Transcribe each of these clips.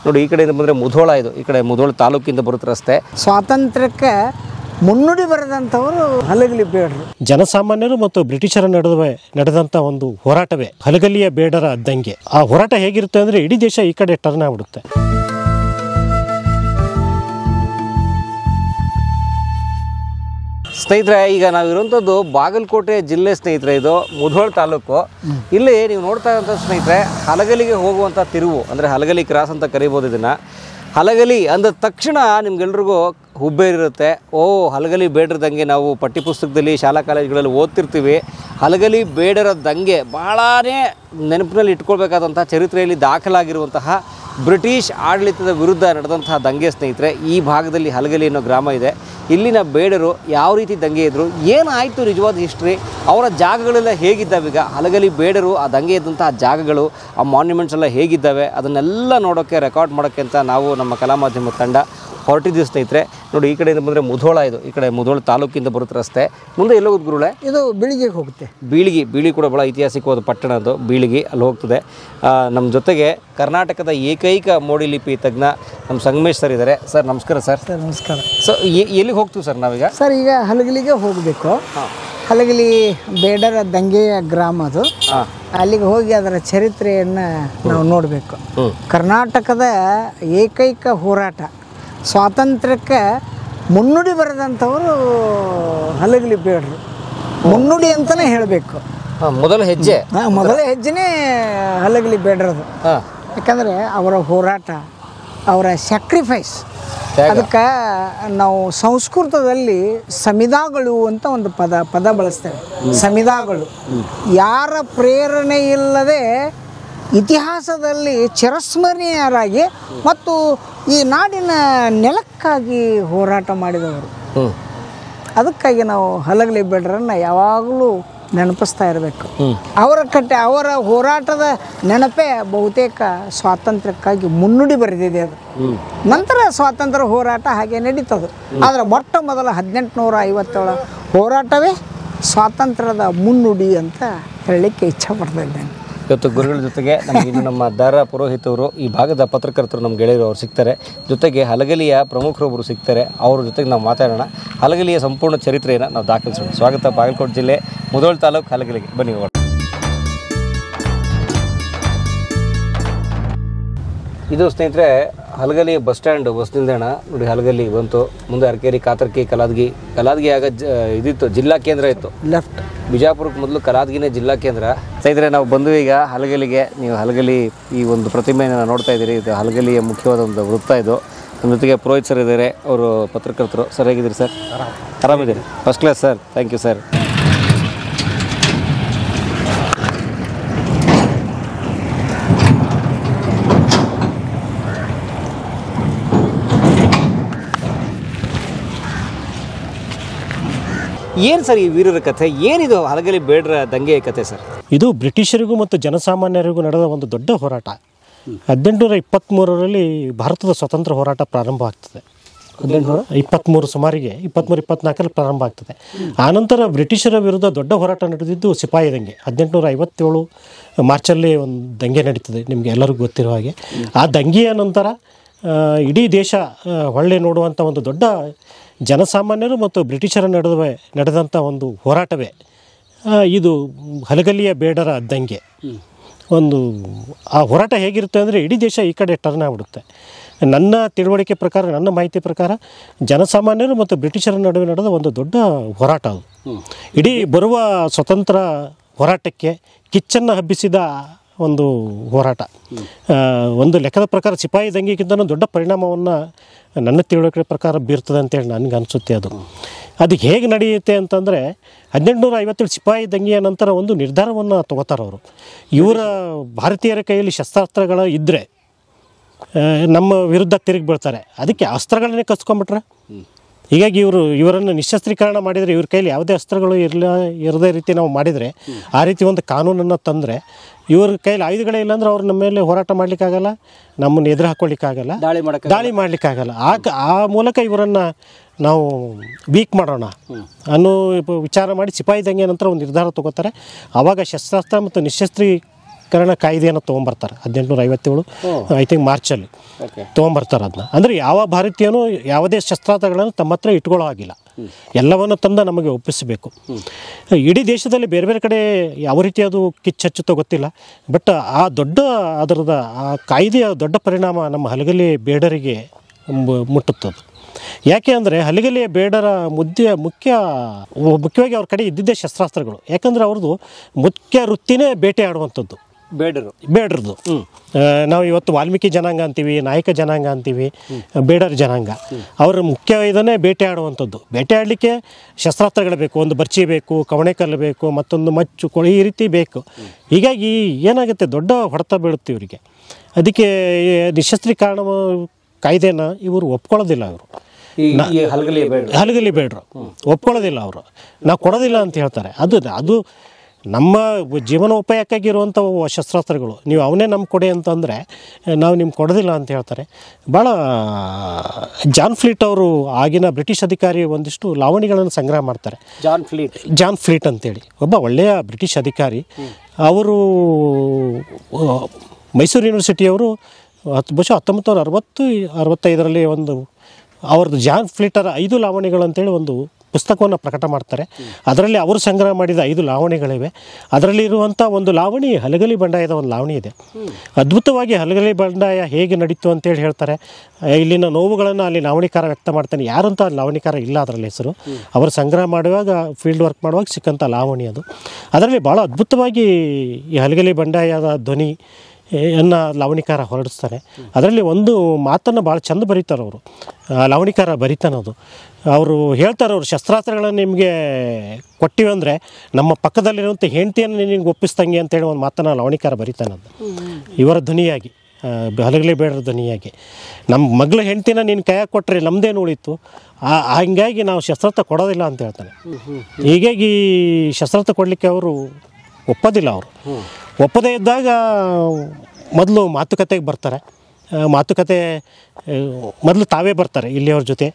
ನೋಡಿ ಈ ಕಡೆಯಿಂದ ಬಂದರೆ ಮುಧೋಳ, ಇದು ಈ ಕಡೆ ಮುಧೋಳ ತಾಲೂಕಿಂದ ಬರುತ್ತೆ ರಸ್ತೆ. ಸ್ವಾತಂತ್ರ್ಯಕ್ಕೆ ಮುನ್ನುಡಿ ಬರೆದಂಥವರು ಹಲಗಲಿ ಬೇಡರು. ಜನಸಾಮಾನ್ಯರು ಮತ್ತು ಬ್ರಿಟಿಷರ ನಡುವೆ ನಡೆದಂಥ ಒಂದು ಹೋರಾಟವೇ ಹಲಗಲಿಯ ಬೇಡರ ದಂಗೆ. ಆ ಹೋರಾಟ ಹೇಗಿರುತ್ತೆ ಅಂದರೆ ಇಡೀ ದೇಶ ಈ ಕಡೆ ಟರ್ನ್ ಆಗ್ಬಿಡುತ್ತೆ. ಸ್ನೇಹಿತರೆ, ಈಗ ನಾವಿರುವಂಥದ್ದು ಬಾಗಲಕೋಟೆ ಜಿಲ್ಲೆ ಸ್ನೇಹಿತರೆ, ಇದು ಮುಧೋಳ ತಾಲೂಕು. ಇಲ್ಲಿ ನೀವು ನೋಡ್ತಾ ಇರೋಂಥ ಸ್ನೇಹಿತರೆ, ಹಲಗಲಿಗೆ ಹೋಗುವಂಥ ತಿರುವು, ಅಂದರೆ ಹಲಗಲಿ ಕ್ರಾಸ್ ಅಂತ ಕರಿಬೋದು ಇದನ್ನು. ಹಲಗಲಿ ಅಂದ ತಕ್ಷಣ ನಿಮ್ಗೆಲ್ರಿಗೂ ಹುಬ್ಬೇರಿರುತ್ತೆ. ಹಲಗಲಿ ಬೇಡರ ದಂಗೆ ನಾವು ಪಠ್ಯಪುಸ್ತಕದಲ್ಲಿ ಶಾಲಾ ಕಾಲೇಜುಗಳಲ್ಲಿ ಓದ್ತಿರ್ತೀವಿ. ಹಲಗಲಿ ಬೇಡರ ದಂಗೆ ಭಾಳನೇ ನೆನಪಿನಲ್ಲಿ ಇಟ್ಕೊಳ್ಬೇಕಾದಂಥ, ಚರಿತ್ರೆಯಲ್ಲಿ ದಾಖಲಾಗಿರುವಂತಹ ಬ್ರಿಟಿಷ್ ಆಡಳಿತದ ವಿರುದ್ಧ ನಡೆದಂತಹ ದಂಗೆ ಸ್ನೇಹಿತರೆ. ಈ ಭಾಗದಲ್ಲಿ ಹಲಗಲಿ ಅನ್ನೋ ಗ್ರಾಮ ಇದೆ. ಇಲ್ಲಿನ ಬೇಡರು ಯಾವ ರೀತಿ ದಂಗೆ ಇದ್ದರು, ಏನಾಯಿತು ನಿಜವಾದ ಹಿಸ್ಟ್ರಿ, ಅವರ ಜಾಗಗಳೆಲ್ಲ ಹೇಗಿದ್ದಾವೆ, ಈಗ ಹಲಗಲಿ ಬೇಡರು ಆ ದಂಗೆ ಇದ್ದಂತಹ ಜಾಗಗಳು, ಆ ಮಾನ್ಯುಮೆಂಟ್ಸ್ ಎಲ್ಲ ಹೇಗಿದ್ದಾವೆ, ಅದನ್ನೆಲ್ಲ ನೋಡೋಕ್ಕೆ, ರೆಕಾರ್ಡ್ ಮಾಡೋಕ್ಕೆ ಅಂತ ನಾವು ನಮ್ಮ ಕಲಾ ಮಾಧ್ಯಮ ತಂಡ ಹೊರಟಿದ್ದೀವಿ ಸ್ನೇಹಿತರೆ. ನೋಡಿ ಈ ಕಡೆಯಿಂದ ಬಂದರೆ ಮುಧೋಳ, ಇದು ಈ ಕಡೆ ಮುಧೋಳ ತಾಲೂಕಿಂದ ಬರುತ್ತೆ ರಸ್ತೆ. ಮುಂದೆ ಎಲ್ಲೋ ಹೋಗುತ್ತೆ ಗುರುಳೆ? ಇದು ಬೀಳಿಗೆಗೆ ಹೋಗುತ್ತೆ. ಬೀಳಿಗೆ ಕೂಡ ಭಾಳ ಐತಿಹಾಸಿಕವಾದ ಪಟ್ಟಣ ಅದು ಬೀಳಿಗೆ, ಅಲ್ಲಿ ಹೋಗ್ತದೆ. ನಮ್ಮ ಜೊತೆಗೆ ಕರ್ನಾಟಕದ ಏಕೈಕ ಮೋಡಿ ಲಿಪಿ ತಜ್ಞ ನಮ್ಮ ಸಂಗಮೇಶ್ ಸರ್ ಇದ್ದಾರೆ. ಸರ್ ನಮಸ್ಕಾರ. ಸರ್ ನಮಸ್ಕಾರ. ಸೊ ಎಲ್ಲಿಗೆ ಹೋಗ್ತೀವಿ ಸರ್ ನಾವೀಗ? ಸರ್ ಈಗ ಹಲಗಲಿಗೆ ಹೋಗಬೇಕು. ಹಲಗಲಿ ಬೇಡರ ದಂಗೆಯ ಗ್ರಾಮ ಅದು. ಅಲ್ಲಿಗೆ ಹೋಗಿ ಅದರ ಚರಿತ್ರೆಯನ್ನು ನಾವು ನೋಡಬೇಕು. ಕರ್ನಾಟಕದ ಏಕೈಕ ಹೋರಾಟ, ಸ್ವಾತಂತ್ರ್ಯಕ್ಕೆ ಮುನ್ನುಡಿ ಬರೆದಂಥವರು ಹಲಗಲಿ ಬೇಡರು. ಮುನ್ನುಡಿ ಅಂತಲೇ ಹೇಳಬೇಕು. ಮೊದಲ ಹೆಜ್ಜೆನೇ ಹಲಗಲಿ ಬೇಡರದು. ಯಾಕಂದರೆ ಅವರ ಹೋರಾಟ, ಅವರ ಸ್ಯಾಕ್ರಿಫೈಸ್, ಅದಕ್ಕೆ ನಾವು ಸಂಸ್ಕೃತದಲ್ಲಿ ಸಮಿದಾಗಳು ಅಂತ ಒಂದು ಪದ ಬಳಸ್ತೇವೆ. ಸಮಿದಾಗಳು ಯಾರ ಪ್ರೇರಣೆ ಇಲ್ಲದೆ ಇತಿಹಾಸದಲ್ಲಿ ಚಿರಸ್ಮರಣೀಯರಾಗಿ ಮತ್ತು ಈ ನಾಡಿನ ನೆಲಕ್ಕಾಗಿ ಹೋರಾಟ ಮಾಡಿದವರು. ಅದಕ್ಕಾಗಿ ನಾವು ಹಲಗಲಿ ಬೇಡರನ್ನು ಯಾವಾಗಲೂ ನೆನಪಿಸ್ತಾ ಇರಬೇಕು. ಅವರ ಹೋರಾಟದ ನೆನಪೇ ಬಹುತೇಕ ಸ್ವಾತಂತ್ರ್ಯಕ್ಕಾಗಿ ಮುನ್ನುಡಿ ಬರೆದಿದೆ ಅದು. ನಂತರ ಸ್ವಾತಂತ್ರ್ಯ ಹೋರಾಟ ಹಾಗೆ ನಡೀತದೆ. ಆದರೆ ಮೊಟ್ಟ ಮೊದಲ 1857 ಹೋರಾಟವೇ ಸ್ವಾತಂತ್ರ್ಯದ ಮುನ್ನುಡಿ ಅಂತ ಹೇಳಲಿಕ್ಕೆ ಇಚ್ಛಪಡ್ತಾ ಇದ್ದೇನೆ. ಇವತ್ತು ಗುರುಗಳ ಜೊತೆಗೆ ನಮಗೆ ಇನ್ನು ನಮ್ಮ ದಾರ ಪುರೋಹಿತ್ ಅವರು, ಈ ಭಾಗದ ಪತ್ರಕರ್ತರು, ನಮ್ಮ ಗೆಳೆಯರು ಅವ್ರು ಸಿಗ್ತಾರೆ. ಜೊತೆಗೆ ಹಲಗಲಿಯ ಪ್ರಮುಖರೊಬ್ಬರು ಸಿಗ್ತಾರೆ. ಅವ್ರ ಜೊತೆಗೆ ನಾವು ಮಾತಾಡೋಣ. ಹಲಗಲಿಯ ಸಂಪೂರ್ಣ ಚರಿತ್ರೆಯನ್ನು ನಾವು ದಾಖಲಿಸೋಣ. ಸ್ವಾಗತ ಬಾಗಲಕೋಟೆ ಜಿಲ್ಲೆ ಮುಧೋಳ ತಾಲೂಕು ಹಲಗಲಿಗೆ. ಬನ್ನಿ ಹೋಗೋಣ. ಇದು ಸ್ನೇಹಿತರೆ ಹಲಗಲಿ ಬಸ್ ಸ್ಟ್ಯಾಂಡ್, ಬಸ್ ನಿಲ್ದಾಣ. ನೋಡಿ ಹಲಗಲಿ ಬಂತು, ಮುಂದೆ ಅರಕೇರಿ, ಕಾತರ್ಕಿ, ಕಲಾದಗಿ ಆಗ ಇದಿತ್ತು, ಜಿಲ್ಲಾ ಕೇಂದ್ರ ಇತ್ತು. ಲೆಫ್ಟ್ ಬಿಜಾಪುರಕ್ಕೆ ಮೊದಲು ಕಲಾದಗಿನೇ ಜಿಲ್ಲಾ ಕೇಂದ್ರ. ಸ್ನೇಹಿತರೆ ನಾವು ಬಂದು ಈಗ ಹಲಗಲಿಗೆ. ನೀವು ಹಲಗಲಿ ಈ ಒಂದು ಪ್ರತಿಮೆಯನ್ನು ನೋಡ್ತಾ ಇದ್ದೀರಿ. ಇದು ಹಲಗಲಿಯ ಮುಖ್ಯವಾದ ಒಂದು ವೃತ್ತ. ಇದು ನಮ್ಮ ಜೊತೆಗೆ ಪುರೋಹಿತ್ ಸರ್ ಇದ್ದಾರೆ, ಅವರು ಪತ್ರಕರ್ತರು. ಸರ್ ಹೇಗಿದ್ದೀರಿ ಸರ್? ಆರಾಮಿದ್ದೀರಿ? First class sir. Thank you sir. ಏನು ಸರ್ ಈ ವೀರರ ಕಥೆ? ಏನಿದು ಹಲಗಲಿ ಬೇಡರ ದಂಗೆಯ ಕಥೆ ಸರ್? ಇದು ಬ್ರಿಟಿಷರಿಗೂ ಮತ್ತು ಜನಸಾಮಾನ್ಯರಿಗೂ ನಡೆದ ಒಂದು ದೊಡ್ಡ ಹೋರಾಟ. 1823ರಲ್ಲಿ ಭಾರತದ ಸ್ವತಂತ್ರ ಹೋರಾಟ ಪ್ರಾರಂಭ ಆಗ್ತದೆ. 1823 ಸುಮಾರಿಗೆ 24ರಲ್ಲಿ ಪ್ರಾರಂಭ ಆಗ್ತದೆ. ಆನಂತರ ಬ್ರಿಟಿಷರ ವಿರುದ್ಧ ದೊಡ್ಡ ಹೋರಾಟ ನಡೆದಿದ್ದು ಸಿಪಾಯಿ ದಂಗೆ. 1857 ಮಾರ್ಚಲ್ಲಿ ಒಂದು ದಂಗೆ ನಡೀತದೆ, ನಿಮಗೆ ಎಲ್ಲರಿಗೂ ಗೊತ್ತಿರೋ ಹಾಗೆ. ಆ ದಂಗೆಯ ನಂತರ ಇಡೀ ದೇಶ ಹೊಳ್ಳೆ ನೋಡುವಂಥ ಒಂದು ದೊಡ್ಡ ಜನಸಾಮಾನ್ಯರು ಮತ್ತು ಬ್ರಿಟಿಷರ ನಡುವೆ ನಡೆದಂಥ ಒಂದು ಹೋರಾಟವೇ ಇದು ಹಲಗಲಿಯ ಬೇಡರ ದಂಗೆ. ಆ ಹೋರಾಟ ಹೇಗಿರುತ್ತೆ ಅಂದರೆ ಇಡೀ ದೇಶ ಈ ಕಡೆ ಟರ್ನ್ ಆಗ್ಬಿಡುತ್ತೆ. ನನ್ನ ತಿಳುವಳಿಕೆ ಪ್ರಕಾರ, ನನ್ನ ಮಾಹಿತಿ ಪ್ರಕಾರ, ಜನಸಾಮಾನ್ಯರು ಮತ್ತು ಬ್ರಿಟಿಷರ ನಡುವೆ ನಡೆದ ಒಂದು ದೊಡ್ಡ ಹೋರಾಟ ಅದು. ಇಡೀ ಬರುವ ಸ್ವತಂತ್ರ ಹೋರಾಟಕ್ಕೆ ಕಿಚ್ಚನ್ನು ಹಬ್ಬಿಸಿದ ಒಂದು ಹೋರಾಟ. ಒಂದು ಲೆಕ್ಕದ ಪ್ರಕಾರ ಸಿಪಾಯಿ ದಂಗೆಗಿಂತಲೂ ದೊಡ್ಡ ಪರಿಣಾಮವನ್ನು ನನ್ನ ತಿಳುವಳಿಕೆ ಪ್ರಕಾರ ಬೀರ್ತದೆ ಅಂತೇಳಿ ನನಗೆ ಅನಿಸುತ್ತೆ. ಅದು ಹೇಗೆ ನಡೆಯುತ್ತೆ ಅಂತಂದರೆ 1857 ಸಿಪಾಯಿ ದಂಗೆಯ ನಂತರ ಒಂದು ನಿರ್ಧಾರವನ್ನು ತಗೋತಾರೆ ಅವರು. ಇವರ ಭಾರತೀಯರ ಕೈಯಲ್ಲಿ ಶಸ್ತ್ರಾಸ್ತ್ರಗಳು ಇದ್ದರೆ ನಮ್ಮ ವಿರುದ್ಧ ತಿರುಗಿ ಬೀಳ್ತಾರೆ, ಅದಕ್ಕೆ ಅಸ್ತ್ರಗಳನ್ನೇ ಕಸ್ಕೊಂಡ್ಬಿಟ್ರೆ. ಹೀಗಾಗಿ ಇವರನ್ನು ನಿಶಸ್ತ್ರೀಕರಣ ಮಾಡಿದರೆ, ಇವ್ರ ಕೈಲಿ ಯಾವುದೇ ಅಸ್ತ್ರಗಳು ಇರದೇ ರೀತಿ ನಾವು ಮಾಡಿದರೆ, ಆ ರೀತಿ ಒಂದು ಕಾನೂನನ್ನು ತಂದರೆ, ಇವ್ರ ಕೈಲಿ ಆಯುಧಗಳೇ ಇಲ್ಲಾಂದ್ರೆ ಅವ್ರು ನಮ್ಮ ಮೇಲೆ ಹೋರಾಟ ಮಾಡಲಿಕ್ಕಾಗಲ್ಲ, ನಮ್ಮನ್ನು ಎದುರು ಹಾಕ್ಕೊಳ್ಳಿಕ್ಕಾಗಲ್ಲ, ದಾಳಿ ಮಾಡಲಿಕ್ಕಾಗಲ್ಲ. ಆ ಮೂಲಕ ಇವರನ್ನು ನಾವು ವೀಕ್ ಮಾಡೋಣ ಅನ್ನೋ ವಿಚಾರ ಮಾಡಿ ಸಿಪಾಯಿ ದಂಗೆ ನಂತರ ಒಂದು ನಿರ್ಧಾರ ತಗೋತಾರೆ. ಆವಾಗ ಶಸ್ತ್ರಾಸ್ತ್ರ ಮತ್ತು ಶಸ್ತ್ರೀಕರಣ ಕಾಯ್ದೆಯನ್ನು ತೊಗೊಂಬರ್ತಾರೆ 1857 ಐ ಥಿಂಕ್ ಮಾರ್ಚಲ್ಲಿ ಓಕೆ ತೊಗೊಂಬರ್ತಾರೆ ಅದನ್ನ. ಅಂದರೆ ಯಾವ ಭಾರತೀಯನೂ ಯಾವುದೇ ಶಸ್ತ್ರಾಸ್ತ್ರಗಳನ್ನು ತಮ್ಮ ಹತ್ರ ಇಟ್ಕೊಳ್ಳೋ ಆಗಿಲ್ಲ, ಎಲ್ಲವನ್ನು ತಂದು ನಮಗೆ ಒಪ್ಪಿಸಬೇಕು. ಇಡೀ ದೇಶದಲ್ಲಿ ಬೇರೆ ಬೇರೆ ಕಡೆ ಯಾವ ರೀತಿ ಅದು ಕಿಚ್ಚಚ್ಚುತ್ತೋ ಗೊತ್ತಿಲ್ಲ, ಬಟ್ ಆ ದೊಡ್ಡ ಅದರದ ಆ ಕಾಯ್ದೆಯ ದೊಡ್ಡ ಪರಿಣಾಮ ನಮ್ಮ ಹಲಗಲಿ ಬೇಡರಿಗೆ ಮುಟ್ಟುತ್ತದೆ. ಯಾಕೆ ಅಂದರೆ ಹಲಗಲಿಯ ಬೇಡರ ಮುಖ್ಯವಾಗಿ ಅವ್ರ ಕಡೆ ಇದ್ದಿದ್ದೇ ಶಸ್ತ್ರಾಸ್ತ್ರಗಳು. ಯಾಕಂದರೆ ಅವ್ರದ್ದು ಮುಖ್ಯ ವೃತ್ತಿನೇ ಬೇಟೆ ಆಡುವಂಥದ್ದು ಬೇಡರದು. ನಾವು ಇವತ್ತು ವಾಲ್ಮೀಕಿ ಜನಾಂಗ ಅಂತೀವಿ, ನಾಯಕ ಜನಾಂಗ ಅಂತೀವಿ, ಬೇಡರ ಜನಾಂಗ. ಅವರ ಮುಖ್ಯ ಇದನ್ನೇ ಬೇಟೆ ಆಡುವಂಥದ್ದು. ಬೇಟೆ ಆಡಲಿಕ್ಕೆ ಶಸ್ತ್ರಾಸ್ತ್ರಗಳು ಬೇಕು, ಒಂದು ಬರ್ಚಿ ಬೇಕು, ಕವಣೆ ಕಲ್ಲು ಬೇಕು, ಮತ್ತೊಂದು ಮಚ್ಚು ಕೊಳಿ, ಈ ರೀತಿ ಬೇಕು. ಹೀಗಾಗಿ ಏನಾಗುತ್ತೆ, ದೊಡ್ಡ ಹೊಡೆತ ಬೀಳುತ್ತೆ ಇವರಿಗೆ. ಅದಕ್ಕೆ ನಿಶಸ್ತ್ರೀಕರಣ ಕಾಯ್ದೆನ ಇವರು ಒಪ್ಕೊಳ್ಳೋದಿಲ್ಲ. ಇವರು ಹಲಗಲಿ ಬೇಡ್ರು ಒಪ್ಕೊಳ್ಳೋದಿಲ್ಲ. ಅವರು ನಾವು ಕೊಡೋದಿಲ್ಲ ಅಂತ ಹೇಳ್ತಾರೆ. ಅದು ನಮ್ಮ ಜೀವನೋಪಾಯಕ್ಕಾಗಿರುವಂಥ ಶಸ್ತ್ರಾಸ್ತ್ರಗಳು, ನೀವು ಅವನ್ನೇ ನಮ್ಗೆ ಕೊಡಿ ಅಂತಂದರೆ ನಾವು ನಿಮ್ಗೆ ಕೊಡೋದಿಲ್ಲ ಅಂತ ಹೇಳ್ತಾರೆ. ಭಾಳ ಜಾನ್ ಫ್ಲೀಟ್ ಅವರು ಆಗಿನ ಬ್ರಿಟಿಷ್ ಅಧಿಕಾರಿ ಒಂದಿಷ್ಟು ಲಾವಣಿಗಳನ್ನು ಸಂಗ್ರಹ ಮಾಡ್ತಾರೆ. ಜಾನ್ ಫ್ಲೀಟ್ ಅಂತೇಳಿ ಒಬ್ಬ ಒಳ್ಳೆಯ ಬ್ರಿಟಿಷ್ ಅಧಿಕಾರಿ. ಅವರು ಮೈಸೂರು ಯೂನಿವರ್ಸಿಟಿಯವರು ಬಹುಶಃ 1965 ಒಂದು ಅವ್ರದ್ದು ಜಾನ್ ಫ್ಲೀಟರ 5 ಲಾವಣಿಗಳು ಅಂತೇಳಿ ಒಂದು ಪುಸ್ತಕವನ್ನು ಪ್ರಕಟ ಮಾಡ್ತಾರೆ. ಅದರಲ್ಲಿ ಅವರು ಸಂಗ್ರಹ ಮಾಡಿದ 5 ಲಾವಣಿಗಳಿವೆ. ಅದರಲ್ಲಿ ಇರುವಂಥ ಒಂದು ಲಾವಣಿ ಹಲಗಲಿ ಬಂಡಾಯದ ಒಂದು ಲಾವಣಿ ಇದೆ. ಅದ್ಭುತವಾಗಿ ಹಲಗಲಿ ಬಂಡಾಯ ಹೇಗೆ ನಡೀತು ಅಂತೇಳಿ ಹೇಳ್ತಾರೆ. ಇಲ್ಲಿನ ನೋವುಗಳನ್ನು ಅಲ್ಲಿ ಲಾವಣಿಕಾರ ವ್ಯಕ್ತ ಮಾಡ್ತಾನೆ. ಯಾರಂತ ಲಾವಣಿಕಾರ ಇಲ್ಲ ಅದರಲ್ಲಿ ಹೆಸರು. ಅವರು ಸಂಗ್ರಹ ಮಾಡುವಾಗ ಫೀಲ್ಡ್ ವರ್ಕ್ ಮಾಡುವಾಗ ಸಿಕ್ಕಂಥ ಲಾವಣಿ ಅದು. ಅದರಲ್ಲಿ ಭಾಳ ಅದ್ಭುತವಾಗಿ ಈ ಹಲಗಲಿ ಬಂಡಾಯದ ಧ್ವನಿ ಲಾವಣಿಕಾರ ಹೊರಡಿಸ್ತಾರೆ. ಅದರಲ್ಲಿ ಒಂದು ಮಾತನ್ನು ಭಾಳ ಚಂದ ಬರೀತಾರೆ ಅವರು, ಲಾವಣಿಕಾರ ಬರಿತಾನದು. ಅವರು ಹೇಳ್ತಾರೆ, ಅವರು ಶಸ್ತ್ರಾಸ್ತ್ರಗಳನ್ನು ನಿಮಗೆ ಕೊಟ್ಟಿವಿ ಅಂದರೆ ನಮ್ಮ ಪಕ್ಕದಲ್ಲಿರುವಂಥ ಹೆಂಡತಿಯನ್ನು ನಿನಗೆ ಒಪ್ಪಿಸ್ದಂಗೆ ಅಂತೇಳಿ ಒಂದು ಮಾತನ್ನು ಲಾವಣಿಕಾರ ಬರಿತಾನದು ಇವರ ಧ್ವನಿಯಾಗಿ, ಹಲಗಲಿ ಬೇಡರ ಧ್ವನಿಯಾಗಿ. ನಮ್ಮ ಮಗಳ ಹೆಂಡತಿನ ನೀನು ಕೈಯಾಗ ಕೊಟ್ಟರೆ ನಮ್ಮದೇನು ಉಳಿತು, ಹಂಗಾಗಿ ನಾವು ಶಸ್ತ್ರಾಸ್ತ್ರ ಕೊಡೋದಿಲ್ಲ ಅಂತ ಹೇಳ್ತಾನೆ. ಹೀಗಾಗಿ ಶಸ್ತ್ರಾಸ್ತ್ರ ಕೊಡಲಿಕ್ಕೆ ಅವರು ಒಪ್ಪೋದಿಲ್ಲ. ಅವರು ಒಪ್ಪದೇ ಇದ್ದಾಗ ಮೊದಲು ಮಾತುಕತೆಗೆ ಬರ್ತಾರೆ. ಮಾತುಕತೆ ಮೊದಲು ತಾವೇ ಬರ್ತಾರೆ ಇಲ್ಲಿಯವ್ರ ಜೊತೆ.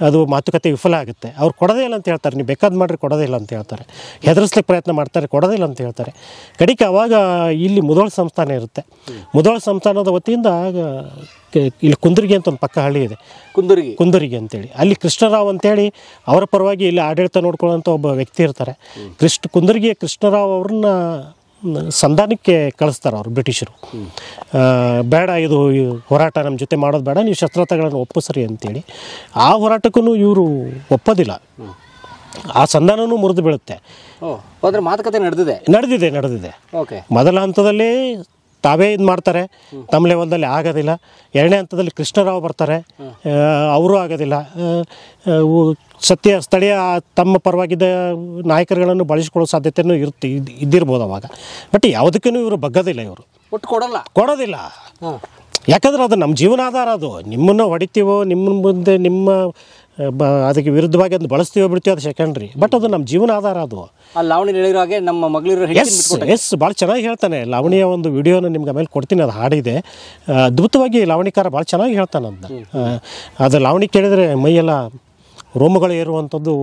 ಅದು ಮಾತುಕತೆ ವಿಫಲ ಆಗುತ್ತೆ. ಅವ್ರು ಕೊಡೋದೇ ಇಲ್ಲ ಅಂತ ಹೇಳ್ತಾರೆ. ನೀವು ಬೇಕಾದ ಮಾಡಿರಿ, ಕೊಡೋದೇ ಇಲ್ಲ ಅಂತ ಹೇಳ್ತಾರೆ. ಹೆದರಿಸ್ಲಿಕ್ಕೆ ಪ್ರಯತ್ನ ಮಾಡ್ತಾರೆ, ಕೊಡೋದಿಲ್ಲ ಅಂತ ಹೇಳ್ತಾರೆ. ಕಡೆಗೆ ಆವಾಗ ಇಲ್ಲಿ ಮುಧೋಳ ಸಂಸ್ಥಾನ ಇರುತ್ತೆ. ಮುಧೋಳ ಸಂಸ್ಥಾನದ ವತಿಯಿಂದ ಇಲ್ಲಿ ಕುಂದರ್ಗಿ ಅಂತ ಒಂದು ಪಕ್ಕ ಹಳ್ಳಿ ಇದೆ, ಕುಂದರ್ಗಿ ಅಂತೇಳಿ. ಅಲ್ಲಿ ಕೃಷ್ಣರಾವ್ ಅಂತೇಳಿ ಅವರ ಪರವಾಗಿ ಇಲ್ಲಿ ಆಡಳಿತ ನೋಡ್ಕೊಳ್ಳೋಂಥ ಒಬ್ಬ ವ್ಯಕ್ತಿ ಇರ್ತಾರೆ. ಕುಂದರ್ಗಿಯ ಕೃಷ್ಣರಾವ್ ಅವ್ರನ್ನ ಸಂಧಾನಕ್ಕೆ ಕಳಿಸ್ತಾರೆ ಅವರು ಬ್ರಿಟಿಷರು. ಬೇಡ, ಇದು ಹೋರಾಟ ನಮ್ಮ ಜೊತೆ ಮಾಡೋದು ಬೇಡ, ನೀವು ಶಸ್ತ್ರಾಸ್ತ್ರಗಳನ್ನು ಒಪ್ಪಿಸ್ರಿ ಅಂತೇಳಿ. ಆ ಹೋರಾಟಕ್ಕೂ ಇವರು ಒಪ್ಪೋದಿಲ್ಲ. ಆ ಸಂಧಾನವೂ ಮುರಿದು ಬೀಳುತ್ತೆ. ಮಾತುಕತೆ ನಡೆದಿದೆ. ಮೊದಲ ಹಂತದಲ್ಲಿ ತಾವೇ ಇದು ಮಾಡ್ತಾರೆ, ತಮ್ಮ ಲೆವೆಲ್ದಲ್ಲಿ ಆಗೋದಿಲ್ಲ. ಎರಡನೇ ಹಂತದಲ್ಲಿ ಕೃಷ್ಣರಾವ್ ಬರ್ತಾರೆ, ಅವರು ಆಗೋದಿಲ್ಲ. ಸ್ಥಳೀಯ ತಮ್ಮ ಪರವಾಗಿದ್ದ ನಾಯಕರುಗಳನ್ನು ಬಳಸಿಕೊಳ್ಳೋ ಸಾಧ್ಯತೆಯೂ ಇದ್ದಿರ್ಬೋದು ಅವಾಗ. ಬಟ್ ಯಾವುದಕ್ಕೂ ಇವರು ಬಗ್ಗೋದಿಲ್ಲ. ಇವರು ಕೊಡೋದಿಲ್ಲ. ಯಾಕಂದ್ರೆ ಅದು ನಮ್ಮ ಜೀವನಾಧಾರ. ಅದು ನಿಮ್ಮನ್ನು ಹೊಡಿತೀವೋ, ನಿಮ್ಮ ಮುಂದೆ ನಿಮ್ಮ ಅದಕ್ಕೆ ವಿರುದ್ಧವಾಗಿ ಅದನ್ನು ಬಳಸ್ತೀವೋ ಬಿಡ್ತೀವೋ ಅದು ಸೆಕೆಂಡ್ರಿ. ಬಟ್ ಅದು ನಮ್ಮ ಜೀವನಾಧಾರ. ಅದು ನಮ್ಮ ಮಗಳಿರೋ ಭಾಳ ಚೆನ್ನಾಗಿ ಹೇಳ್ತಾನೆ. ಲಾವಣಿಯ ಒಂದು ವಿಡಿಯೋನ ನಿಮ್ಗೆ ಆಮೇಲೆ ಕೊಡ್ತೀನಿ, ಅದು ಹಾಡಿದೆ. ಅದ್ಭುತವಾಗಿ ಲಾವಣಿಕಾರ ಭಾಳ ಚೆನ್ನಾಗಿ ಹೇಳ್ತಾನೆ ಅದನ್ನ. ಅದು ಲಾವಣಿ ಕೇಳಿದರೆ ಮೈಯೆಲ್ಲ ರೋಮಗಳು ಏರುವಂಥದ್ದು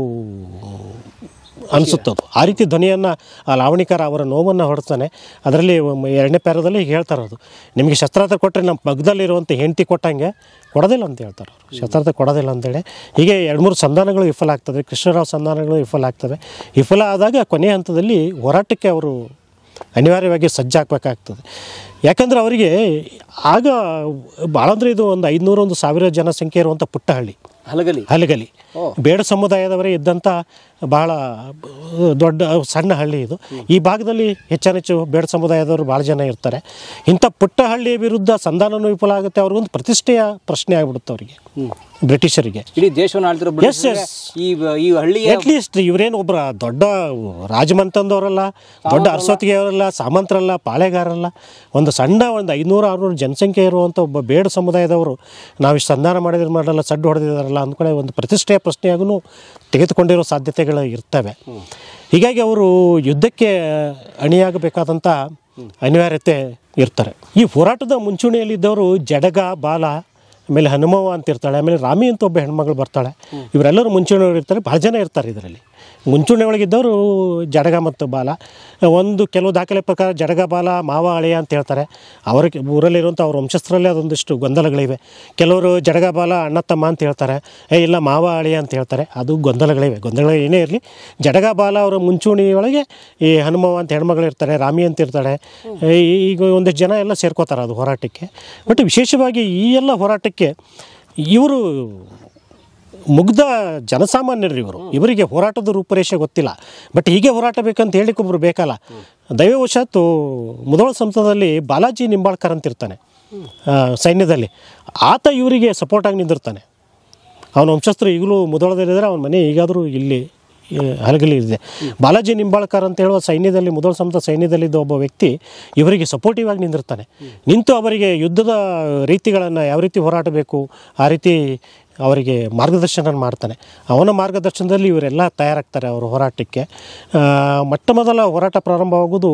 ಅನಿಸುತ್ತದು. ಆ ರೀತಿ ಧ್ವನಿಯನ್ನು ಆ ಲಾವಣಿಕಾರ ಅವರ ನೋವನ್ನು ಹೊರಡ್ತಾನೆ. ಅದರಲ್ಲಿ 2ನೇ ಪ್ಯಾರದಲ್ಲಿ ಹೀಗೆ ಹೇಳ್ತಾರೆ, ಅದು ನಿಮಗೆ ಶಸ್ತ್ರಾಸ್ತ್ರ ಕೊಟ್ಟರೆ ನಮ್ಮ ಪಕ್ಕದಲ್ಲಿರುವಂಥ ಹೆಂಡತಿ ಕೊಟ್ಟಂಗೆ ಕೊಡೋದಿಲ್ಲ ಅಂತ ಹೇಳ್ತಾರೆ ಅವರು. ಶಸ್ತ್ರಾಸ್ತ್ರ ಕೊಡೋದಿಲ್ಲ ಅಂತೇಳಿ. ಹೀಗೆ 2-3 ಸಂಧಾನಗಳು ವಿಫಲ ಆಗ್ತದೆ. ಕೃಷ್ಣರಾವ್ ಸಂಧಾನಗಳು ವಿಫಲ ಆಗ್ತವೆ. ವಿಫಲ ಆದಾಗ ಕೊನೆಯ ಹಂತದಲ್ಲಿ ಹೋರಾಟಕ್ಕೆ ಅವರು ಅನಿವಾರ್ಯವಾಗಿ ಸಜ್ಜಾಗಬೇಕಾಗ್ತದೆ. ಯಾಕಂದರೆ ಅವರಿಗೆ ಆಗ ಭಾಳ ಅಂದರೆ ಇದು ಒಂದು 500-1000 ಜನಸಂಖ್ಯೆ ಇರುವಂಥ ಪುಟ್ಟ ಹಳ್ಳಿ ಹಲಗಲಿ. ಬೇಡ ಸಮುದಾಯದವರೇ ಇದ್ದಂಥ ಭಾಳ ದೊಡ್ಡ ಸಣ್ಣ ಹಳ್ಳಿ ಇದು. ಈ ಭಾಗದಲ್ಲಿ ಹೆಚ್ಚು ಬೇಡ ಸಮುದಾಯದವರು ಭಾಳ ಜನ ಇರ್ತಾರೆ. ಇಂಥ ಪುಟ್ಟ ಹಳ್ಳಿಯ ವಿರುದ್ಧ ಸಂಧಾನನೂ ವಿಫಲ ಆಗುತ್ತೆ. ಅವ್ರಿಗೊಂದು ಪ್ರತಿಷ್ಠೆಯ ಪ್ರಶ್ನೆ ಆಗಿಬಿಡುತ್ತೆ ಅವರಿಗೆ, ಬ್ರಿಟಿಷರಿಗೆ. ಇಡೀ ದೇಶವನ್ನು ಅಟ್ಲೀಸ್ಟ್ ಇವರೇನು ಒಬ್ಬರ ದೊಡ್ಡ ರಾಜಮಂತಂದವರಲ್ಲ, ದೊಡ್ಡ ಅರಸೋತಿಗೆಯವರಲ್ಲ, ಸಾಮಂತರಲ್ಲ, ಪಾಳೆಗಾರಲ್ಲ. ಒಂದು ಸಣ್ಣ 500-600 ಜನಸಂಖ್ಯೆ ಇರುವಂಥ ಒಬ್ಬ ಬೇಡ ಸಮುದಾಯದವರು ನಾವಿಷ್ಟು ಸಂಧಾನ ಮಾಡಲ್ಲ, ಸಡ್ಡು ಹೊಡೆದಿದ್ದಾರಲ್ಲ ಅಂದ್ಕೊಳ್ಳೆ ಒಂದು ಪ್ರತಿಷ್ಠೆಯ ಪ್ರಶ್ನೆಯಾಗೂ ತೆಗೆದುಕೊಂಡಿರೋ ಸಾಧ್ಯತೆಗಳು ಇರ್ತವೆ. ಹೀಗಾಗಿ ಅವರು ಯುದ್ಧಕ್ಕೆ ಅಣಿಯಾಗಬೇಕಾದಂಥ ಅನಿವಾರ್ಯತೆ ಇರ್ತಾರೆ. ಈ ಹೋರಾಟದ ಮುಂಚೂಣಿಯಲ್ಲಿದ್ದವರು ಜಡಗ, ಬಾಲ, ಆಮೇಲೆ ಹನುಮವ್ವ ಅಂತ ಇರ್ತಾಳೆ, ಆಮೇಲೆ ರಾಮಿ ಅಂತ ಒಬ್ಬ ಹೆಣ್ಮಗಳು ಬರ್ತಾಳೆ. ಇವರೆಲ್ಲರೂ ಮುಂಚೂಣಿಯವರು ಇರ್ತಾರೆ. ಭಾಳ ಜನ ಇರ್ತಾರೆ ಇದರಲ್ಲಿ. ಮುಂಚೂಣಿ ಒಳಗಿದ್ದವರು ಜಡಗ ಮತ್ತು ಬಾಲ. ಒಂದು ಕೆಲವು ದಾಖಲೆ ಪ್ರಕಾರ ಜಡಗ ಬಾಲ ಮಾವ ಅಳಿಯ ಅಂತ ಹೇಳ್ತಾರೆ. ಅವ್ರಿಗೆ ಊರಲ್ಲಿರುವಂಥ ಅವ್ರ ವಂಶಸ್ಥರಲ್ಲಿ ಅದೊಂದಿಷ್ಟು ಗೊಂದಲಗಳಿವೆ. ಕೆಲವರು ಜಡಗ ಬಾಲ ಅಣ್ಣ ತಮ್ಮ ಅಂತ ಹೇಳ್ತಾರೆ, ಇಲ್ಲ ಮಾವ ಅಳಿಯ ಅಂತ ಹೇಳ್ತಾರೆ. ಅದು ಗೊಂದಲಗಳಿವೆ. ಗೊಂದಲಗಳು ಏನೇ ಇರಲಿ, ಜಡಗ ಬಾಲ ಅವರ ಮುಂಚೂಣಿ ಒಳಗೆ ಈ ಹನುಮವ ಅಂತ ಹೆಣ್ಮಗಳು ಇರ್ತಾರೆ, ರಾಮಿ ಅಂತ ಇರ್ತಾಳೆ. ಈಗ ಒಂದಿಷ್ಟು ಜನ ಎಲ್ಲ ಸೇರ್ಕೋತಾರೆ ಅದು ಹೋರಾಟಕ್ಕೆ. ಬಟ್ ವಿಶೇಷವಾಗಿ ಈ ಎಲ್ಲ ಹೋರಾಟಕ್ಕೆ ಇವರು ಮುಗ್ಧ ಜನಸಾಮಾನ್ಯರು. ಇವರಿಗೆ ಹೋರಾಟದ ರೂಪರೇಷೆ ಗೊತ್ತಿಲ್ಲ. ಬಟ್ ಹೀಗೆ ಹೋರಾಟ ಬೇಕಂತ ಹೇಳಿಕೊಬ್ರು ಬೇಕಲ್ಲ. ದೈವವಶಾತ್ತು ಮುಧೋಳ ಸಂಸ್ಥಾನದಲ್ಲಿ ಬಾಲಾಜಿ ನಿಂಬಾಳ್ಕರ್ ಅಂತ ಇರ್ತಾನೆ ಸೈನ್ಯದಲ್ಲಿ. ಆತ ಇವರಿಗೆ ಸಪೋರ್ಟಾಗಿ ನಿಂದಿರ್ತಾನೆ. ಅವನ ವಂಶಸ್ಥರು ಈಗಲೂ ಮುಧೋಳದಲ್ಲಿದ್ದಾರೆ. ಅವನ ಮನೆ ಈಗಾದರೂ ಇಲ್ಲಿ ಹಲಗಲಿ ಇದೆ. ಬಾಲಾಜಿ ನಿಂಬಾಳ್ಕರ್ ಅಂತ ಹೇಳುವ ಸೈನ್ಯದಲ್ಲಿ, ಮುಧೋಳ ಸಂಸ್ಥಾನ ಸೈನ್ಯದಲ್ಲಿದ್ದ ಒಬ್ಬ ವ್ಯಕ್ತಿ ಇವರಿಗೆ ಸಪೋರ್ಟಿವ್ ಆಗಿ ನಿಂದಿರ್ತಾನೆ. ನಿಂತು ಅವರಿಗೆ ಯುದ್ಧದ ರೀತಿಗಳನ್ನು ಯಾವ ರೀತಿ ಹೋರಾಟ ಬೇಕು ಆ ರೀತಿ ಅವರಿಗೆ ಮಾರ್ಗದರ್ಶನ ಮಾಡ್ತಾನೆ. ಅವನ ಮಾರ್ಗದರ್ಶನದಲ್ಲಿ ಇವರೆಲ್ಲ ತಯಾರಾಗ್ತಾರೆ ಅವರು ಹೋರಾಟಕ್ಕೆ. ಮೊಟ್ಟ ಮೊದಲ ಹೋರಾಟ ಪ್ರಾರಂಭವಾಗುವುದು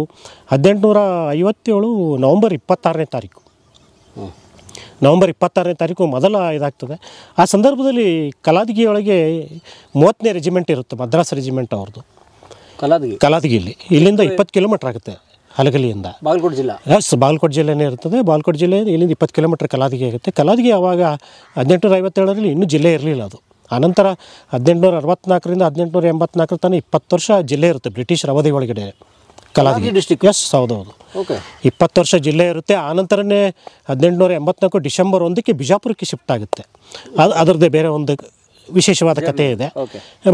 1857 ನವಂಬರ್ 26ನೇ ತಾರೀಕು. ನವಂಬರ್ 26ನೇ ತಾರೀಕು ಮೊದಲ ಇದಾಗ್ತದೆ. ಆ ಸಂದರ್ಭದಲ್ಲಿ ಕಲಾದಗಿಯೊಳಗೆ 30ನೇ ರೆಜಿಮೆಂಟ್ ಇರುತ್ತೆ, ಮದ್ರಾಸ್ ರೆಜಿಮೆಂಟ್ ಅವ್ರದ್ದು. ಕಲಾದಗಿಯಲ್ಲಿ ಇಲ್ಲಿಂದ 20 ಕಿಲೋಮೀಟ್ರ್ ಆಗುತ್ತೆ ಹಲಗಲಿಯಿಂದ. ಬಾಗಲಕೋಟೆ ಜಿಲ್ಲೆ. ಬಾಗಲಕೋಟೆ ಜಿಲ್ಲೆನೇ ಇರ್ತದೆ. ಬಾಗಲಕೋಟೆ ಜಿಲ್ಲೆ ಇಲ್ಲಿಂದ 20 ಕಿಲೋಮೀಟ್ರ್ ಕಲಾದಗಿ ಆಗುತ್ತೆ. ಕಲಾದಗಿ ಆವಾಗ 1857ರಲ್ಲಿ ಇನ್ನೂ ಜಿಲ್ಲೆ ಇರಲಿಲ್ಲ ಅದು. ಆನಂತರ 1864ರಿಂದ 1884 ತನಕ 20 ವರ್ಷ ಜಿಲ್ಲೆ ಇರುತ್ತೆ ಬ್ರಿಟಿಷರ ಅವಧಿ ಒಳಗಡೆ ಕಲಾದಗಿ ಡಿಸ್ಟಿಕ್. ಹೌದೌದು, 20 ವರ್ಷ ಜಿಲ್ಲೆ ಇರುತ್ತೆ. ಆನಂತರನೇ 1884 ಡಿಸೆಂಬರ್ 1ಕ್ಕೆ ಬಿಜಾಪುರಕ್ಕೆ ಶಿಫ್ಟ್ ಆಗುತ್ತೆ. ಅದರದ್ದೇ ಬೇರೆ ಒಂದು ವಿಶೇಷವಾದ ಕಥೆ ಇದೆ.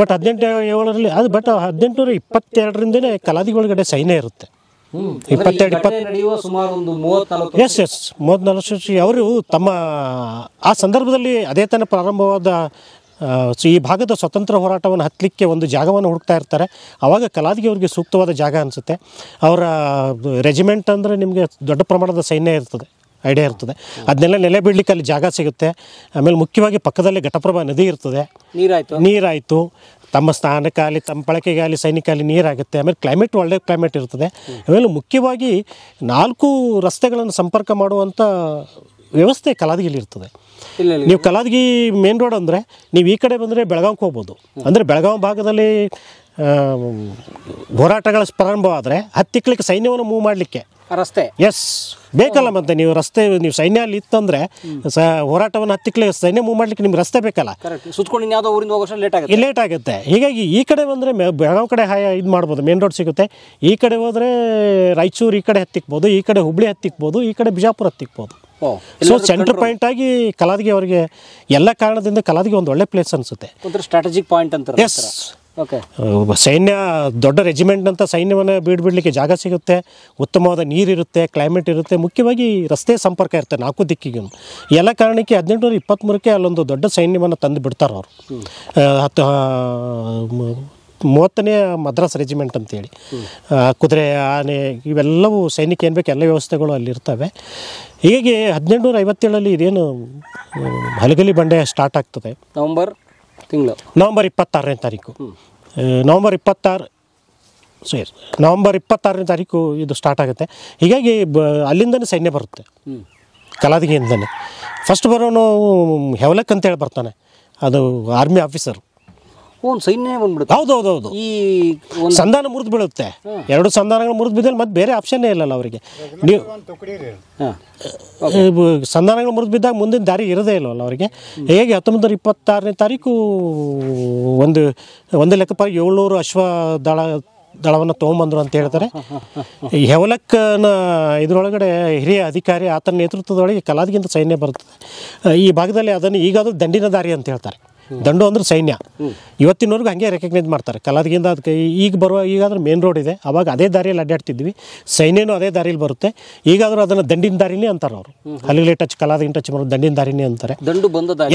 ಬಟ್ 1857ರಲ್ಲಿ ಅದು 1822ರಿಂದನೇ ಕಲಾದಗಿ ಒಳಗಡೆ ಸೈನ್ಯ ಇರುತ್ತೆ. 34 ವರ್ಷ ಅವರು ತಮ್ಮ ಆ ಸಂದರ್ಭದಲ್ಲಿ ಅದೇ ತನ್ನ ಪ್ರಾರಂಭವಾದ ಈ ಭಾಗದ ಸ್ವತಂತ್ರ ಹೋರಾಟವನ್ನು ಹತ್ತಲಿಕ್ಕೆ ಒಂದು ಜಾಗವನ್ನು ಹುಡುಕ್ತಾ ಇರ್ತಾರೆ. ಆವಾಗ ಕಲಾದಗಿ ಅವರಿಗೆ ಸೂಕ್ತವಾದ ಜಾಗ ಅನಿಸುತ್ತೆ. ಅವರ ರೆಜಿಮೆಂಟ್ ಅಂದರೆ ನಿಮಗೆ ದೊಡ್ಡ ಪ್ರಮಾಣದ ಸೈನ್ಯ ಇರ್ತದೆ, ಐಡಿಯಾ ಇರ್ತದೆ. ಅದನ್ನೆಲ್ಲ ನೆಲೆ ಬಿಡಲಿಕ್ಕೆ ಅಲ್ಲಿ ಜಾಗ ಸಿಗುತ್ತೆ. ಆಮೇಲೆ ಮುಖ್ಯವಾಗಿ ಪಕ್ಕದಲ್ಲೇ ಘಟಪ್ರಭಾ ನದಿ ಇರ್ತದೆ, ನೀರಾಯಿತು. ತಮ್ಮ ಸ್ನಾನಕ್ಕಾಗಲಿ ತಮ್ಮ ಬಳಕೆಗಾಗಲಿ ಸೈನಿಕಾಗಲಿ ನೀರಾಗುತ್ತೆ. ಆಮೇಲೆ ಕ್ಲೈಮೇಟ್ ಒಳ್ಳೆಯ ಕ್ಲೈಮೇಟ್ ಇರ್ತದೆ. ಆಮೇಲೆ ಮುಖ್ಯವಾಗಿ 4 ರಸ್ತೆಗಳನ್ನು ಸಂಪರ್ಕ ಮಾಡುವಂಥ ವ್ಯವಸ್ಥೆ ಕಲಾದಗಿಲಿ ಇರ್ತದೆ. ನೀವು ಕಲಾದಗಿ ಮೇನ್ ರೋಡ್ ಅಂದರೆ ನೀವು ಈ ಕಡೆ ಬಂದರೆ ಬೆಳಗಾವಿಗೆ ಹೋಗ್ಬೋದು. ಅಂದರೆ ಬೆಳಗಾವಿ ಭಾಗದಲ್ಲಿ ಹೋರಾಟಗಳ ಪ್ರಾರಂಭವಾದರೆ ಹತ್ತಿಕ್ಲಿಕ್ಕೆ ಸೈನ್ಯವನ್ನು ಮೂವ್ ಮಾಡಲಿಕ್ಕೆ ರಸ್ತೆ ಬೇಕಲ್ಲ. ಮತ್ತು ನೀವು ರಸ್ತೆ, ನೀವು ಸೈನ್ಯ ಅಲ್ಲಿ ಇತ್ತಂದರೆ ಹೋರಾಟವನ್ನು ಹತ್ತಿಕ್ಲಿಕ್ಕೆ ಸೈನ್ಯ ಮೂವ್ ಮಾಡಲಿಕ್ಕೆ ನಿಮ್ಗೆ ರಸ್ತೆ ಬೇಕಲ್ಲ. ಸುತ್ಕೊಂಡು ಯಾವುದೋ ಊರಿಂದ ಹೋಗೋಷ್ಟು ಲೇಟ್ ಆಗುತ್ತೆ. ಹೀಗಾಗಿ ಈ ಕಡೆ ಬಂದರೆ ಬೆಳಗಾವಿ ಕಡೆ ಇದು ಮಾಡ್ಬೋದು, ಮೇನ್ ರೋಡ್ ಸಿಗುತ್ತೆ. ಈ ಕಡೆ ಹೋದರೆ ರಾಯಚೂರು ಈ ಕಡೆ ಹತ್ತಿಕ್ಬೋದು, ಈ ಕಡೆ ಹುಬ್ಳಿ ಹತ್ತಿಕ್ಬೋದು, ಈ ಕಡೆ ಬಿಜಾಪುರ ಹತ್ತಿಕ್ಬೋದು. ಸೊ ಸೆಂಟರ್ ಪಾಯಿಂಟ್ ಆಗಿ ಕಲಾದಗಿ ಅವರಿಗೆ ಎಲ್ಲ ಕಾರಣದಿಂದ ಕಲಾದಗಿ ಒಂದು ಒಳ್ಳೆ ಪ್ಲೇಸ್ ಅನಿಸುತ್ತೆ. ಸ್ಟ್ರಾಟಜಿಕ್ ಪಾಯಿಂಟ್ ಅಂತ. ಎಸ್, ಸೈನ್ಯ ದೊಡ್ಡ ರೆಜಿಮೆಂಟ್ ಅಂತ ಸೈನ್ಯವನ್ನು ಬಿಡಲಿಕ್ಕೆ ಜಾಗ ಸಿಗುತ್ತೆ, ಉತ್ತಮವಾದ ನೀರಿರುತ್ತೆ, ಕ್ಲೈಮೇಟ್ ಇರುತ್ತೆ, ಮುಖ್ಯವಾಗಿ ರಸ್ತೆ ಸಂಪರ್ಕ ಇರುತ್ತೆ 4 ದಿಕ್ಕಿಗೂ. ಎಲ್ಲ ಕಾರಣಕ್ಕೆ 1823ಕ್ಕೆ ಅಲ್ಲೊಂದು ದೊಡ್ಡ ಸೈನ್ಯವನ್ನು ತಂದು ಬಿಡ್ತಾರೆ ಅವರು. 30ನೇ ಮದ್ರಾಸ್ ರೆಜಿಮೆಂಟ್ ಅಂತೇಳಿ. ಕುದುರೆ, ಆನೆ ಇವೆಲ್ಲವೂ ಸೈನಿಕ ಏನು ಬೇಕು ಎಲ್ಲ ವ್ಯವಸ್ಥೆಗಳು ಅಲ್ಲಿರ್ತವೆ. ಹೀಗೆ 1857ರಲ್ಲಿ ಇದೇನು ಹಲಗಲಿ ಬಂಡೆ ಸ್ಟಾರ್ಟ್ ಆಗ್ತದೆ ನವಂಬರ್ 26ನೇ ತಾರೀಕು. ನವಂಬರ್ 26ನೇ ತಾರೀಕು ಇದು ಸ್ಟಾರ್ಟ್ ಆಗುತ್ತೆ. ಹೀಗಾಗಿ ಅಲ್ಲಿಂದನೇ ಸೈನ್ಯ ಬರುತ್ತೆ, ಕಲಾದಗಿಯಿಂದನೇ. ಫಸ್ಟ್ ಬರೋನು ಹೆವಲಕ್ ಅಂತೇಳಿ ಬರ್ತಾನೆ, ಅದು ಆರ್ಮಿ ಆಫೀಸರ್. ಸೈನ್ಯ ಬಂದ್ಬಿಡುತ್ತೆ. ಹೌದೌದೌದು. ಈ ಸಂಧಾನ ಮುರಿದು ಬೀಳುತ್ತೆ. 2 ಸಂಧಾನಗಳು ಮುರಿದು ಬಿದ್ದಲ್ಲಿ ಮತ್ತೆ ಬೇರೆ ಆಪ್ಷನ್ನೇ ಇಲ್ಲಲ್ಲ ಅವರಿಗೆ. ನೀವು ಸಂಧಾನಗಳು ಮುರಿದು ಬಿದ್ದಾಗ ಮುಂದಿನ ದಾರಿ ಇರೋದೇ ಇಲ್ಲವಲ್ಲ ಅವರಿಗೆ. ಹೇಗೆ 1926ನೇ ತಾರೀಕು ಒಂದು ಲೆಕ್ಕ 700 ದಳವನ್ನು ತೊಗೊಂಬಂದರು ಅಂತ ಹೇಳ್ತಾರೆ. ಹೆವಲಕ್ಕನ ಇದರೊಳಗಡೆ ಹಿರಿಯ ಅಧಿಕಾರಿ, ಆತನ ನೇತೃತ್ವದೊಳಗೆ ಕಲಾದಗಿಂತ ಸೈನ್ಯ ಬರುತ್ತದೆ ಈ ಭಾಗದಲ್ಲಿ. ಅದನ್ನು ಈಗಾದರೂ ದಂಡಿನ ದಾರಿ ಅಂತ ಹೇಳ್ತಾರೆ. ದಂಡು ಅಂದ್ರೆ ಸೈನ್ಯ. ಇವತ್ತಿನವರೆಗೂ ಹಾಗೆ ರೆಕಗ್ನೈಸ್ ಮಾಡ್ತಾರೆ. ಕಲಾದಗಿಂದ ಅದಕ್ಕೆ ಈಗಾದ್ರೂ ಮೇನ್ ರೋಡ್ ಇದೆ, ಅವಾಗ ಅದೇ ದಾರಿಯಲ್ಲಿ ಅಡ್ಡಾಡ್ತಿದ್ವಿ. ಸೈನ್ಯನೂ ಅದೇ ದಾರಿಯಲ್ಲಿ ಬರುತ್ತೆ. ಈಗಾದರೂ ಅದನ್ನು ದಂಡಿನ ದಾರಿನೇ ಅಂತಾರೆ ಅವರು. ಹಲಗಲಿ ಟಚ್ ಕಲಾದಗಿನ ಟಚ್ ಬರೋದು ದಂಡಿನ ದಾರಿನೇ ಅಂತಾರೆ.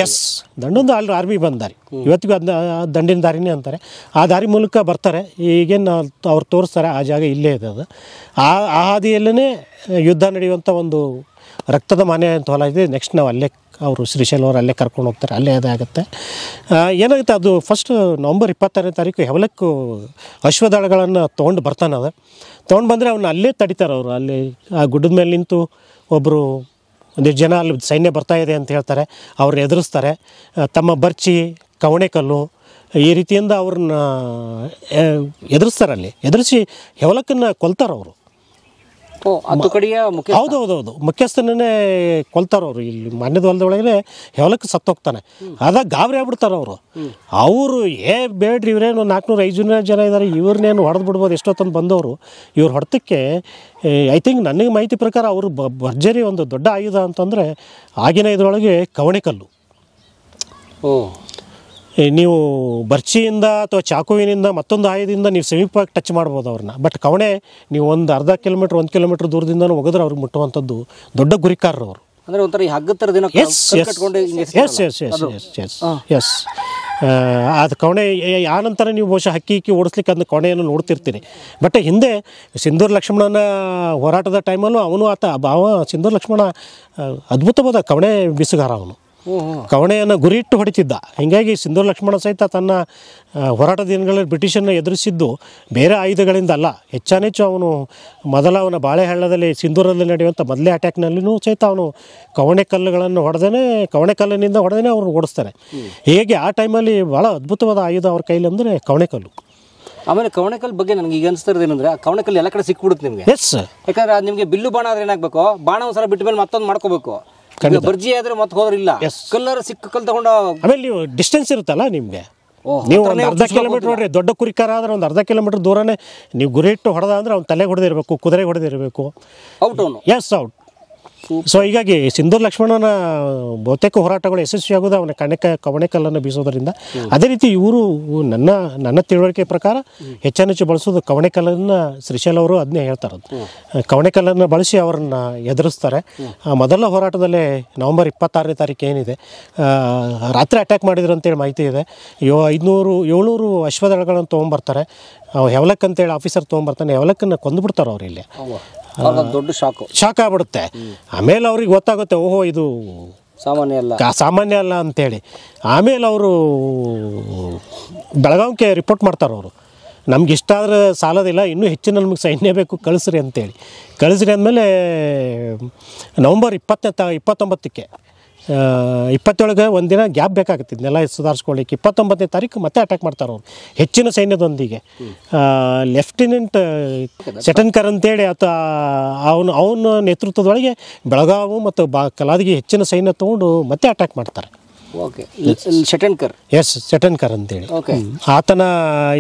ಎಸ್, ದಂಡೊಂದು ಅಲ್ಲಿ ಆರ್ಮಿ ಬಂದ ದಾರಿ. ಇವತ್ತಿಗೂ ಅದನ್ನ ದಂಡಿನ ದಾರಿನೇ ಅಂತಾರೆ. ಆ ದಾರಿ ಮೂಲಕ ಬರ್ತಾರೆ. ಈಗೇನು ಅವ್ರು ತೋರಿಸ್ತಾರೆ ಆ ಜಾಗ ಇಲ್ಲೇ ಇದೆ. ಅದು ಆ ಹಾದಿಯಲ್ಲೇ ಯುದ್ಧ ನಡೆಯುವಂಥ ಒಂದು ರಕ್ತದ ಮನೆ ಅಂತ ಹೊಲ ಇದೆ. ನೆಕ್ಸ್ಟ್ ನಾವು ಅಲ್ಲೇ ಅವರು ಶ್ರೀಶೈಲ ಅವರು ಅಲ್ಲೇ ಕರ್ಕೊಂಡು ಹೋಗ್ತಾರೆ, ಅಲ್ಲೇ ಅದಾಗುತ್ತೆ. ಏನಾಗುತ್ತೆ, ಅದು ಫಸ್ಟ್ ನವಂಬರ್ 26ನೇ ತಾರೀಕು ಹೆವಲಕ್ಕು ಅಶ್ವದಳಗಳನ್ನು ತೊಗೊಂಡು ಬರ್ತಾನೆ. ಅದು ತೊಗೊಂಡು ಬಂದರೆ ಅವನ್ನ ಅಲ್ಲೇ ತಡಿತಾರೆ ಅವರು. ಅಲ್ಲಿ ಆ ಗುಡ್ಡದ ಮೇಲೆ ನಿಂತು ಒಬ್ಬರು ಒಂದಿಷ್ಟು ಜನ ಅಲ್ಲಿ ಸೈನ್ಯ ಬರ್ತಾ ಇದೆ ಅಂತ ಹೇಳ್ತಾರೆ. ಅವ್ರು ಎದುರಿಸ್ತಾರೆ. ತಮ್ಮ ಬರ್ಚಿ, ಕವಣೆಕಲ್ಲು ಈ ರೀತಿಯಿಂದ ಅವ್ರನ್ನ ಎದುರಿಸ್ತಾರಲ್ಲಿ, ಎದುರಿಸಿ ಹೆವಲಕ್ಕನ್ನು ಕೊಲ್ತಾರೆ ಅವರು. ಹತ್ತು ಕಡೆಯ ಹೌದೌದೌದು, ಮುಖ್ಯಸ್ಥನೇ ಕೊಲ್ತಾರವ್ರು. ಇಲ್ಲಿ ಮಾನ್ಯದ ಹೊಲದೊಳಗೆ ಹೆವಲಕ್ಕೆ ಸತ್ತೋಗ್ತಾನೆ. ಅದಾಗ ಗಾಬರಿ ಆಗ್ಬಿಡ್ತಾರೆ ಅವರು. ಅವರು ಬೇಡ್ರಿ ಇವರೇನು 400-500 ಜನ ಇದ್ದಾರೆ, ಇವ್ರನ್ನೇನು ಹೊಡೆದು ಬಿಡ್ಬೋದು ಎಷ್ಟೊತ್ತಂದು ಬಂದವರು. ಇವ್ರ ಹೊಡೆತಕ್ಕೆ ಐ ಥಿಂಕ್ ನನಗೆ ಮಾಹಿತಿ ಪ್ರಕಾರ ಅವರು ಭರ್ಜರಿ ಒಂದು ದೊಡ್ಡ ಆಯುಧ ಅಂತಂದರೆ ಆಗಿನ ಇದರೊಳಗೆ ಕವಣೆಕಲ್ಲು. ನೀವು ಬರ್ಚಿಯಿಂದ ಅಥವಾ ಚಾಕುವಿನಿಂದ ಮತ್ತೊಂದು ಆಯುಧದಿಂದ ನೀವು ಸಮೀಪವಾಗಿ ಟಚ್ ಮಾಡ್ಬೋದು ಅವ್ರನ್ನ. ಬಟ್ ಕವಣೆ ನೀವು ಒಂದು ಅರ್ಧ ಕಿಲೋಮೀಟ್ರ್ 1 ಕಿಲೋಮೀಟ್ರ್ ದೂರದಿಂದನೂ ಒಗೆದ್ರೆ ಅವ್ರಿಗೆ ಮುಟ್ಟುವಂಥದ್ದು ದೊಡ್ಡ ಗುರಿಕಾರರು ಅವರು. ಅಂದರೆ ಒಂಥರ ಈ ಹಗ್ಗದ ಥರದಿನ ಎಸ್ ಅದು ಕವಣೆ ಆನಂತರ ನೀವು ಬಹುಶಃ ಹಕ್ಕಿ ಓಡಿಸ್ಲಿಕ್ಕೆ ಅದನ್ನ ಕವಣೆಯನ್ನು ನೋಡ್ತಿರ್ತೀರಿ. ಬಟ್ ಹಿಂದೆ ಸಿಂಧೂರು ಲಕ್ಷ್ಮಣನ ಹೋರಾಟದ ಟೈಮಲ್ಲೂ ಅವನು ಸಿಂಧೂರು ಲಕ್ಷ್ಮಣ ಅದ್ಭುತವಾದ ಕವಣೆ ಬೀಸುಗಾರ. ಅವನು ಕವಣೆಯನ್ನು ಗುರಿ ಇಟ್ಟು ಹೊಡಿತಿದ್ದ. ಹೀಗಾಗಿ ಸಿಂಧೂರು ಲಕ್ಷ್ಮಣ ಸಹಿತ ತನ್ನ ಹೋರಾಟ ದಿನಗಳಲ್ಲಿ ಬ್ರಿಟಿಷನ್ನು ಎದುರಿಸಿದ್ದು ಬೇರೆ ಆಯುಧಗಳಿಂದ ಅಲ್ಲ. ಹೆಚ್ಚಾನೆಚ್ಚು ಅವನು ಅವನ ಬಾಳೆಹಳ್ಳದಲ್ಲಿ ಸಿಂಧೂರಲ್ಲಿ ನಡೆಯುವಂಥ ಮೊದಲೇ ಅಟ್ಯಾಕ್ನಲ್ಲಿನೂ ಸಹಿತ ಅವನು ಕವಣೆಕಲ್ಲುಗಳನ್ನು ಕವಣೆಕಲ್ಲಿನಿಂದ ಹೊಡೆದೇ ಅವ್ರು ಓಡಿಸ್ತಾರೆ. ಹೀಗಾಗಿ ಆ ಟೈಮಲ್ಲಿ ಭಾಳ ಅದ್ಭುತವಾದ ಆಯುಧ ಅವ್ರ ಕೈಲಿ ಅಂದರೆ ಕವಣೆಕಲ್ಲು. ಆಮೇಲೆ ಕವಣೆಕಲ್ ಬಗ್ಗೆ ನನಗೆ ಈಗ ಅನಿಸ್ತಾ ಇರೋದು ಏನಂದ್ರೆ, ಆ ಕವಣೆಕಲ್ಲು ಎಲ್ಲ ಕಡೆ ಸಿಕ್ಬಿಡುತ್ತೆ ನಿಮಗೆ. ಎಸ್, ಯಾಕಂದ್ರೆ ಅದು ನಿಮಗೆ ಬಿಲ್ಲು ಬಾಣ ಆದ್ರೆ ಏನಾಗಬೇಕು, ಬಾಣ ಒಂದ್ಸಲ ಬಿಟ್ಟ ಮೇಲೆ ಮತ್ತೊಂದು ಮಾಡ್ಕೋಬೇಕು. ಬರ್ಜಿ ಆದ್ರೆ ಮತ್ತೆ ಹೋದ್ರಿಲ್ಲ, ಕಲ್ಲರ ಸಿಕ್ಕ ಕಲ್ ತಗೊಂಡು ಆಮೇಲೆ ನೀವು ಡಿಸ್ಟೆನ್ಸ್ ಇರುತ್ತಲ್ಲ ನಿಮಗೆ, ನೀವು ಒಂದು ಅರ್ಧ ಕಿಲೋಮೀಟ್ರ್ ನೋಡ್ರಿ, ದೊಡ್ಡ ಕುರಿಕಾರ ಆದರೆ ಒಂದು ಅರ್ಧ ಕಿಲೋಮೀಟ್ರ್ ದೂರನೇ ನೀವು ಗುರಿ ಇಟ್ಟು ಹೊಡೆದ ಅಂದರೆ ಅವ್ನು ತಲೆಗೆ ಹೊಡೆದಿರಬೇಕು, ಕುದುರೆಗೆ ಹೊಡೆದಿರಬೇಕು. ಔಟ್ ಅವನು. Yes, out. ಸೊ ಹೀಗಾಗಿ ಸಿಂಧೂರು ಲಕ್ಷ್ಮಣನ ಬಹುತೇಕ ಹೋರಾಟಗಳು ಯಶಸ್ವಿಯಾಗೋದು ಅವನ ಕವಣೆಕಲ್ಲನ್ನು ಬೀಸೋದರಿಂದ. ಅದೇ ರೀತಿ ಇವರು ನನ್ನ ತಿಳುವಳಿಕೆ ಪ್ರಕಾರ ಹೆಚ್ಚೆಚ್ಚು ಬಳಸೋದು ಕವಣೆಕಲ್ಲನ್ನು. ಶ್ರೀಶೈಲ ಅವರು ಅದನ್ನೇ ಹೇಳ್ತಾರೆ, ಕವಣೆಕಲ್ಲನ್ನು ಬಳಸಿ ಅವರನ್ನು ಎದುರಿಸ್ತಾರೆ. ಮೊದಲ ಹೋರಾಟದಲ್ಲೇ ನವೆಂಬರ್ 26ನೇ ತಾರೀಕು ಏನಿದೆ ರಾತ್ರಿ ಅಟ್ಯಾಕ್ ಮಾಡಿದ್ರು ಅಂತೇಳಿ ಮಾಹಿತಿ ಇದೆ. 700 ಅಶ್ವದಳಗಳನ್ನು ತೊಗೊಂಬರ್ತಾರೆ. ಹೆವಲಕ್ ಅಂತೇಳಿ ಆಫೀಸರ್ ತೊಗೊಂಬರ್ತಾನೆ. ಹೆವಲಕ್ಕನ್ನು ಕೊಂದುಬಿಡ್ತಾರೆ ಅವ್ರು. ಇಲ್ಲಿ ದೊಡ್ಡ ಶಾಕ್ ಆಗ್ಬಿಡುತ್ತೆ. ಆಮೇಲೆ ಅವ್ರಿಗೆ ಗೊತ್ತಾಗುತ್ತೆ, ಓಹೋ ಇದು ಸಾಮಾನ್ಯ ಅಲ್ಲ ಅಂತೇಳಿ. ಆಮೇಲೆ ಅವರು ಬೆಳಗಾವಿಗೆ ರಿಪೋರ್ಟ್ ಮಾಡ್ತಾರೆ. ಅವರು ನಮ್ಗೆ ಇಷ್ಟ ಆದರೆ ಸಾಲೋದಿಲ್ಲ, ಇನ್ನೂ ಹೆಚ್ಚಿನ ನಮಗೆ ಸೈನ್ಯ ಬೇಕು, ಕಳಿಸ್ರಿ ಅಂತೇಳಿ. ಕಳಿಸ್ರಿ ಅಂದಮೇಲೆ ನವಂಬರ್ 29ಕ್ಕೆ 27ಗೆ ಒಂದಿನ ಗ್ಯಾಪ್ ಬೇಕಾಗುತ್ತೆ ಇದನ್ನೆಲ್ಲ ಸುಧಾರಿಸ್ಕೊಳ್ಳಿಕ್ಕೆ. 29ನೇ ತಾರೀಕು ಮತ್ತೆ ಅಟ್ಯಾಕ್ ಮಾಡ್ತಾರೆ ಅವರು ಹೆಚ್ಚಿನ ಸೈನ್ಯದೊಂದಿಗೆ. ಲೆಫ್ಟಿನೆಂಟ್ ಸೆಟನ್ಕರ್ ಅಂತೇಳಿ ಅವನ ನೇತೃತ್ವದೊಳಗೆ ಬೆಳಗಾವಿ ಮತ್ತು ಕಲಾದಗಿ ಹೆಚ್ಚಿನ ಸೈನ್ಯ ತೊಗೊಂಡು ಮತ್ತೆ ಅಟ್ಯಾಕ್ ಮಾಡ್ತಾರೆ. ಎಸ್, ಸೆಟನ್ಕರ್ ಅಂತೇಳಿ ಆತನ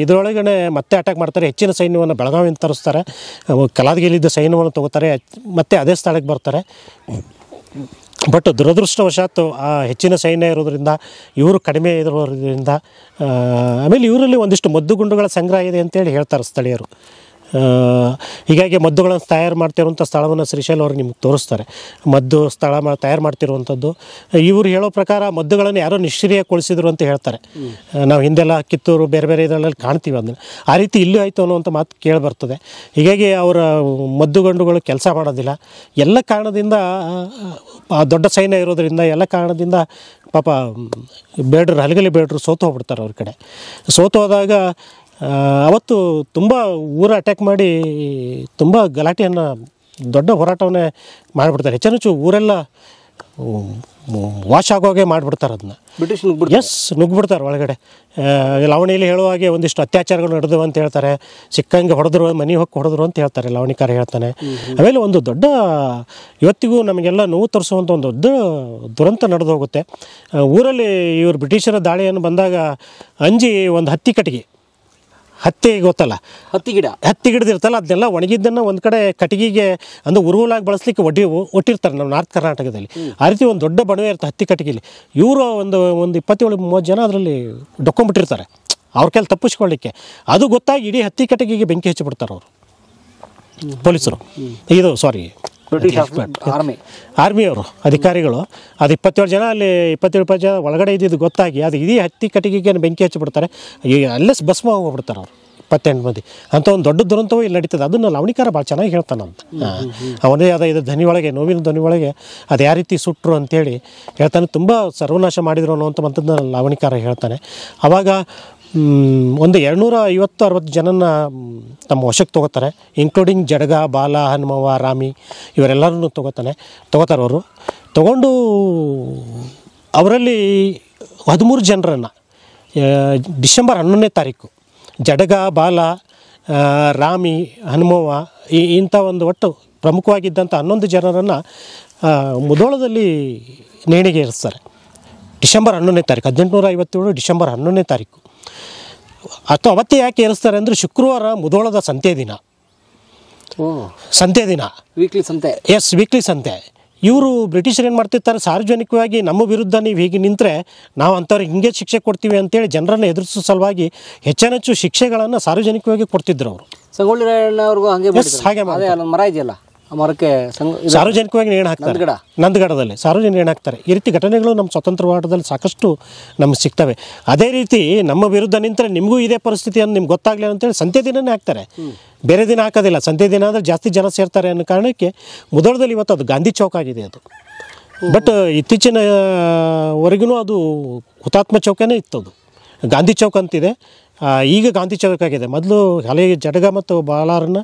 ಇದರೊಳಗಡೆ ಮತ್ತೆ ಅಟ್ಯಾಕ್ ಮಾಡ್ತಾರೆ. ಹೆಚ್ಚಿನ ಸೈನ್ಯವನ್ನು ಬೆಳಗಾವಿಯಿಂದ ತರಿಸ್ತಾರೆ. ಕಲಾದಗಿಲಿದ್ದ ಸೈನ್ಯವನ್ನು ತೊಗೋತಾರೆ, ಮತ್ತೆ ಅದೇ ಸ್ಥಳಕ್ಕೆ ಬರ್ತಾರೆ. ಬಟ್ ದುರದೃಷ್ಟವಶಾತ್ ಆ ಹೆಚ್ಚಿನ ಸೈನ್ಯ ಇರೋದ್ರಿಂದ, ಇವರು ಕಡಿಮೆ ಇರೋದ್ರಿಂದ, ಆಮೇಲೆ ಇವರಲ್ಲಿ ಒಂದಿಷ್ಟು ಮದ್ದುಗುಂಡುಗಳ ಸಂಗ್ರಹ ಇದೆ ಅಂತೇಳಿ ಹೇಳ್ತಾರೆ ಸ್ಥಳೀಯರು. ಹೀಗಾಗಿ ಮದ್ದುಗಳನ್ನು ತಯಾರು ಮಾಡ್ತಿರುವಂಥ ಸ್ಥಳವನ್ನು ಶ್ರೀಶೈಲ ಅವರು ನಿಮ್ಗೆ ತೋರಿಸ್ತಾರೆ. ಮದ್ದು ತಯಾರು ಮಾಡ್ತಿರುವಂಥದ್ದು. ಇವರು ಹೇಳೋ ಪ್ರಕಾರ ಮದ್ದುಗಳನ್ನು ಯಾರೋ ನಿಷ್ಕ್ರಿಯಗೊಳಿಸಿದ್ರು ಅಂತ ಹೇಳ್ತಾರೆ. ನಾವು ಹಿಂದೆಲ್ಲ ಕಿತ್ತೂರು ಬೇರೆ ಬೇರೆ ಇದರಲ್ಲಿ ಕಾಣ್ತೀವಿ ಅದನ್ನು. ಆ ರೀತಿ ಇಲ್ಲೂ ಆಯಿತು ಅನ್ನುವಂಥ ಮಾತು ಕೇಳಿಬರ್ತದೆ. ಹೀಗಾಗಿ ಅವರ ಮದ್ದುಗಂಡುಗಳು ಕೆಲಸ ಮಾಡೋದಿಲ್ಲ. ಎಲ್ಲ ಕಾರಣದಿಂದ, ದೊಡ್ಡ ಸೈನ್ಯ ಇರೋದರಿಂದ, ಎಲ್ಲ ಕಾರಣದಿಂದ ಪಾಪ ಹಲಗಲಿ ಬೇಡ್ರು ಸೋತು ಹೋಗ್ಬಿಡ್ತಾರೆ ಅವ್ರ ಕಡೆ. ಸೋತು ಹೋದಾಗ ಅವತ್ತು ತುಂಬ ಊರ ಅಟ್ಯಾಕ್ ಮಾಡಿ ತುಂಬ ಗಲಾಟೆಯನ್ನು, ದೊಡ್ಡ ಹೋರಾಟವನ್ನೇ ಮಾಡಿಬಿಡ್ತಾರೆ. ಹೆಚ್ಚೆಚ್ಚು ಊರೆಲ್ಲ ವಾಶ್ ಆಗೋಗೆ ಮಾಡಿಬಿಡ್ತಾರೆ ಅದನ್ನ. ಬ್ರಿಟಿಷ್ ನುಗ್ಗಿಬಿಡ್ತಾರೆ ಒಳಗಡೆ. ಲಾವಣಿಯಲ್ಲಿ ಹೇಳುವ ಹಾಗೆ ಒಂದಿಷ್ಟು ಅತ್ಯಾಚಾರಗಳು ನಡೆದವು ಅಂತ ಹೇಳ್ತಾರೆ. ಸಿಕ್ಕಂಗೆ ಹೊಡೆದ್ರು, ಮನೆ ಹೊಕ್ಕಿ ಹೊಡೆದ್ರು ಅಂತ ಹೇಳ್ತಾರೆ, ಲಾವಣಿಕಾರ ಹೇಳ್ತಾನೆ. ಆಮೇಲೆ ಒಂದು ದೊಡ್ಡ, ಇವತ್ತಿಗೂ ನಮಗೆಲ್ಲ ನೋವು ತರಿಸುವಂಥ ಒಂದು ದೊಡ್ಡ ದುರಂತ ನಡೆದು ಹೋಗುತ್ತೆ. ಊರಲ್ಲಿ ಇವರು ಬ್ರಿಟಿಷರ ದಾಳಿಯನ್ನು ಬಂದಾಗ ಅಂಜಿ ಒಂದು ಹತ್ತಿ ಗೊತ್ತಲ್ಲ, ಹತ್ತಿ ಗಿಡದಿರ್ತಲ್ಲ, ಅದನ್ನೆಲ್ಲ ಒಣಗಿದ್ದನ್ನು ಒಂದು ಕಡೆ ಕಟ್ಟಿಗೆಗೆ ಅಂದರೆ ಉರುವಲಾಗಿ ಬಳಸಲಿಕ್ಕೆ ಒಟ್ಟಿರ್ತಾರೆ ನಮ್ಮ ನಾರ್ತ್ ಕರ್ನಾಟಕದಲ್ಲಿ. ಆ ರೀತಿ ಒಂದು ದೊಡ್ಡ ಬಣವೆ ಇರುತ್ತೆ ಹತ್ತಿ ಕಟ್ಟಿಗೆಲಿ. ಇವರು ಒಂದು 27-30 ಜನ ಅದರಲ್ಲಿ ಡೊಕ್ಕೊಂಬಿಟ್ಟಿರ್ತಾರೆ ಅವ್ರ ಕೈಲಿ ತಪ್ಪಿಸ್ಕೊಳ್ಳಿಕ್ಕೆ. ಅದು ಗೊತ್ತಾಗಿ ಇಡೀ ಹತ್ತಿ ಕಟ್ಟಿಗೆಗೆ ಬೆಂಕಿ ಹಚ್ಚಿಬಿಡ್ತಾರೆ ಅವರು ಪೊಲೀಸರು. ಆರ್ಮಿಯವರು ಅಧಿಕಾರಿಗಳು. ಅದು 27 ಜನ ಅಲ್ಲಿ 27 ಜನ ಒಳಗಡೆ ಇದ್ದಿದ್ದು ಗೊತ್ತಾಗಿ ಅದು ಇಡೀ ಹತ್ತಿ ಕಟ್ಟಿಗೆಗೆ ಬೆಂಕಿ ಹಚ್ಚಿಬಿಡ್ತಾರೆ. ಅಲ್ಲೇ ಭಸ್ಮ ಹೋಗ್ಬಿಡ್ತಾರೆ ಅವರು 28 ಮಂದಿ. ಅಂತ ಒಂದು ದೊಡ್ಡ ದುರಂತವೂ ಇಲ್ಲಿ ನಡೀತದೆ. ಅದನ್ನು ಲಾವಣಿಕಾರ ಭಾಳ ಚೆನ್ನಾಗಿ ಹೇಳ್ತಾನಂತ. ಅವನೇ ಅದ ಇದು ಧ್ವನಿ ನೋವಿನ ಧ್ವನಿ ಒಳಗೆ ಅದು ಯಾವ ರೀತಿ ಸುಟ್ಟರು ಅಂತೇಳಿ ಹೇಳ್ತಾನೆ. ತುಂಬ ಸರ್ವನಾಶ ಮಾಡಿದ್ರು ಅನ್ನುವಂಥದ್ದನ್ನು ಲಾವಣಿಕಾರ ಹೇಳ್ತಾನೆ. ಆವಾಗ ಒಂದು 250-60 ಜನನ ತಮ್ಮ ವಶಕ್ಕೆ ತೊಗೋತಾರೆ, ಇನ್ಕ್ಲೂಡಿಂಗ್ ಜಡಗ, ಬಾಲ, ಹನುಮವ್ವ, ರಾಮಿ ಇವರೆಲ್ಲರನ್ನು ತೊಗೋತಾರೆ ಅವರು. ತೊಗೊಂಡು ಅವರಲ್ಲಿ 13 ಜನರನ್ನು ಡಿಸೆಂಬರ್ 11ನೇ ತಾರೀಕು ಜಡಗ, ಬಾಲ, ರಾಮಿ, ಹನುಮವ್ವ ಇಂಥ ಒಂದು ಒಟ್ಟು ಪ್ರಮುಖವಾಗಿದ್ದಂಥ 11 ಜನರನ್ನು ಮುಧೋಳದಲ್ಲಿ ನೇಣಿಗೆ ಏರಿಸ್ತಾರೆ. ಡಿಸೆಂಬರ್ 11ನೇ ತಾರೀಕು 1857 ಡಿಸೆಂಬರ್ 11ನೇ ತಾರೀಕು. ಅಥವಾ ಅವತ್ತೇ ಯಾಕೆ ಏರಿಸ್ತಾರೆ ಅಂದರೆ ಶುಕ್ರವಾರ ಮುಧೋಳದ ಸಂತೆ ದಿನ. ಸಂತೆ ದಿನ, ವೀಕ್ಲಿ ಸಂತೆ. ಎಸ್, ವೀಕ್ಲಿ ಸಂತೆ. ಇವರು ಬ್ರಿಟಿಷರು ಏನು ಮಾಡ್ತಿರ್ತಾರೆ, ಸಾರ್ವಜನಿಕವಾಗಿ ನಮ್ಮ ವಿರುದ್ಧ ನೀವು ಹೀಗೆ ನಿಂತರೆ ನಾವು ಅಂಥವ್ರಿಗೆ ಹಿಂಗೆ ಶಿಕ್ಷೆ ಕೊಡ್ತೀವಿ ಅಂತೇಳಿ ಜನರನ್ನು ಎದುರಿಸೋ ಸಲುವಾಗಿ ಹೆಚ್ಚೆಚ್ಚು ಶಿಕ್ಷೆಗಳನ್ನು ಸಾರ್ವಜನಿಕವಾಗಿ ಕೊಡ್ತಿದ್ರು ಅವರು. ಸಂಗೊಳ್ಳಿ ರಾಯಣ್ಣವ್ರಿಗೂ ಹಾಗೆ ಹಾಗೆ ಅಲ್ಲೊಂದು ಮರ ಇದೆಯಲ್ಲ, ಆ ಮರಕ್ಕೆ ಸಾರ್ವಜನಿಕವಾಗಿ ನೇಣು ಹಾಕ್ತಾರೆ. ನಂದಗಡದಲ್ಲಿ ಸಾರ್ವಜನಿಕ ನೇಣು ಹಾಕ್ತಾರೆ. ಈ ರೀತಿ ಘಟನೆಗಳು ನಮ್ಮ ಸ್ವತಂತ್ರ ಹೋರಾಟದಲ್ಲಿ ಸಾಕಷ್ಟು ನಮ್ಗೆ ಸಿಗ್ತವೆ. ಅದೇ ರೀತಿ ನಮ್ಮ ವಿರುದ್ಧ ನಿಂತರೆ ನಿಮಗೂ ಇದೇ ಪರಿಸ್ಥಿತಿ ಅಂತ ನಿಮ್ಗೆ ಗೊತ್ತಾಗಲಿ ಅಂತೇಳಿ ಸಂತೆ ದಿನನೇ ಹಾಕ್ತಾರೆ, ಬೇರೆ ದಿನ ಹಾಕೋದಿಲ್ಲ. ಸಂತೆ ದಿನ ಅಂದರೆ ಜಾಸ್ತಿ ಜನ ಸೇರ್ತಾರೆ ಅನ್ನೋ ಕಾರಣಕ್ಕೆ ಮುಧೋಳದಲ್ಲಿ ಇವತ್ತು ಅದು ಗಾಂಧಿ ಚೌಕ್ ಆಗಿದೆ ಅದು. ಬಟ್ ಇತ್ತೀಚಿನವರೆಗೂ ಅದು ಹುತಾತ್ಮ ಚೌಕನೇ ಇತ್ತು. ಅದು ಗಾಂಧಿ ಚೌಕ್ ಅಂತಿದೆ, ಈಗ ಗಾಂಧಿ ಚೌಕ್ ಆಗಿದೆ. ಮೊದಲು ಹಳೆ ಜಡಗ ಮತ್ತು ಬಾಲಾರನ್ನ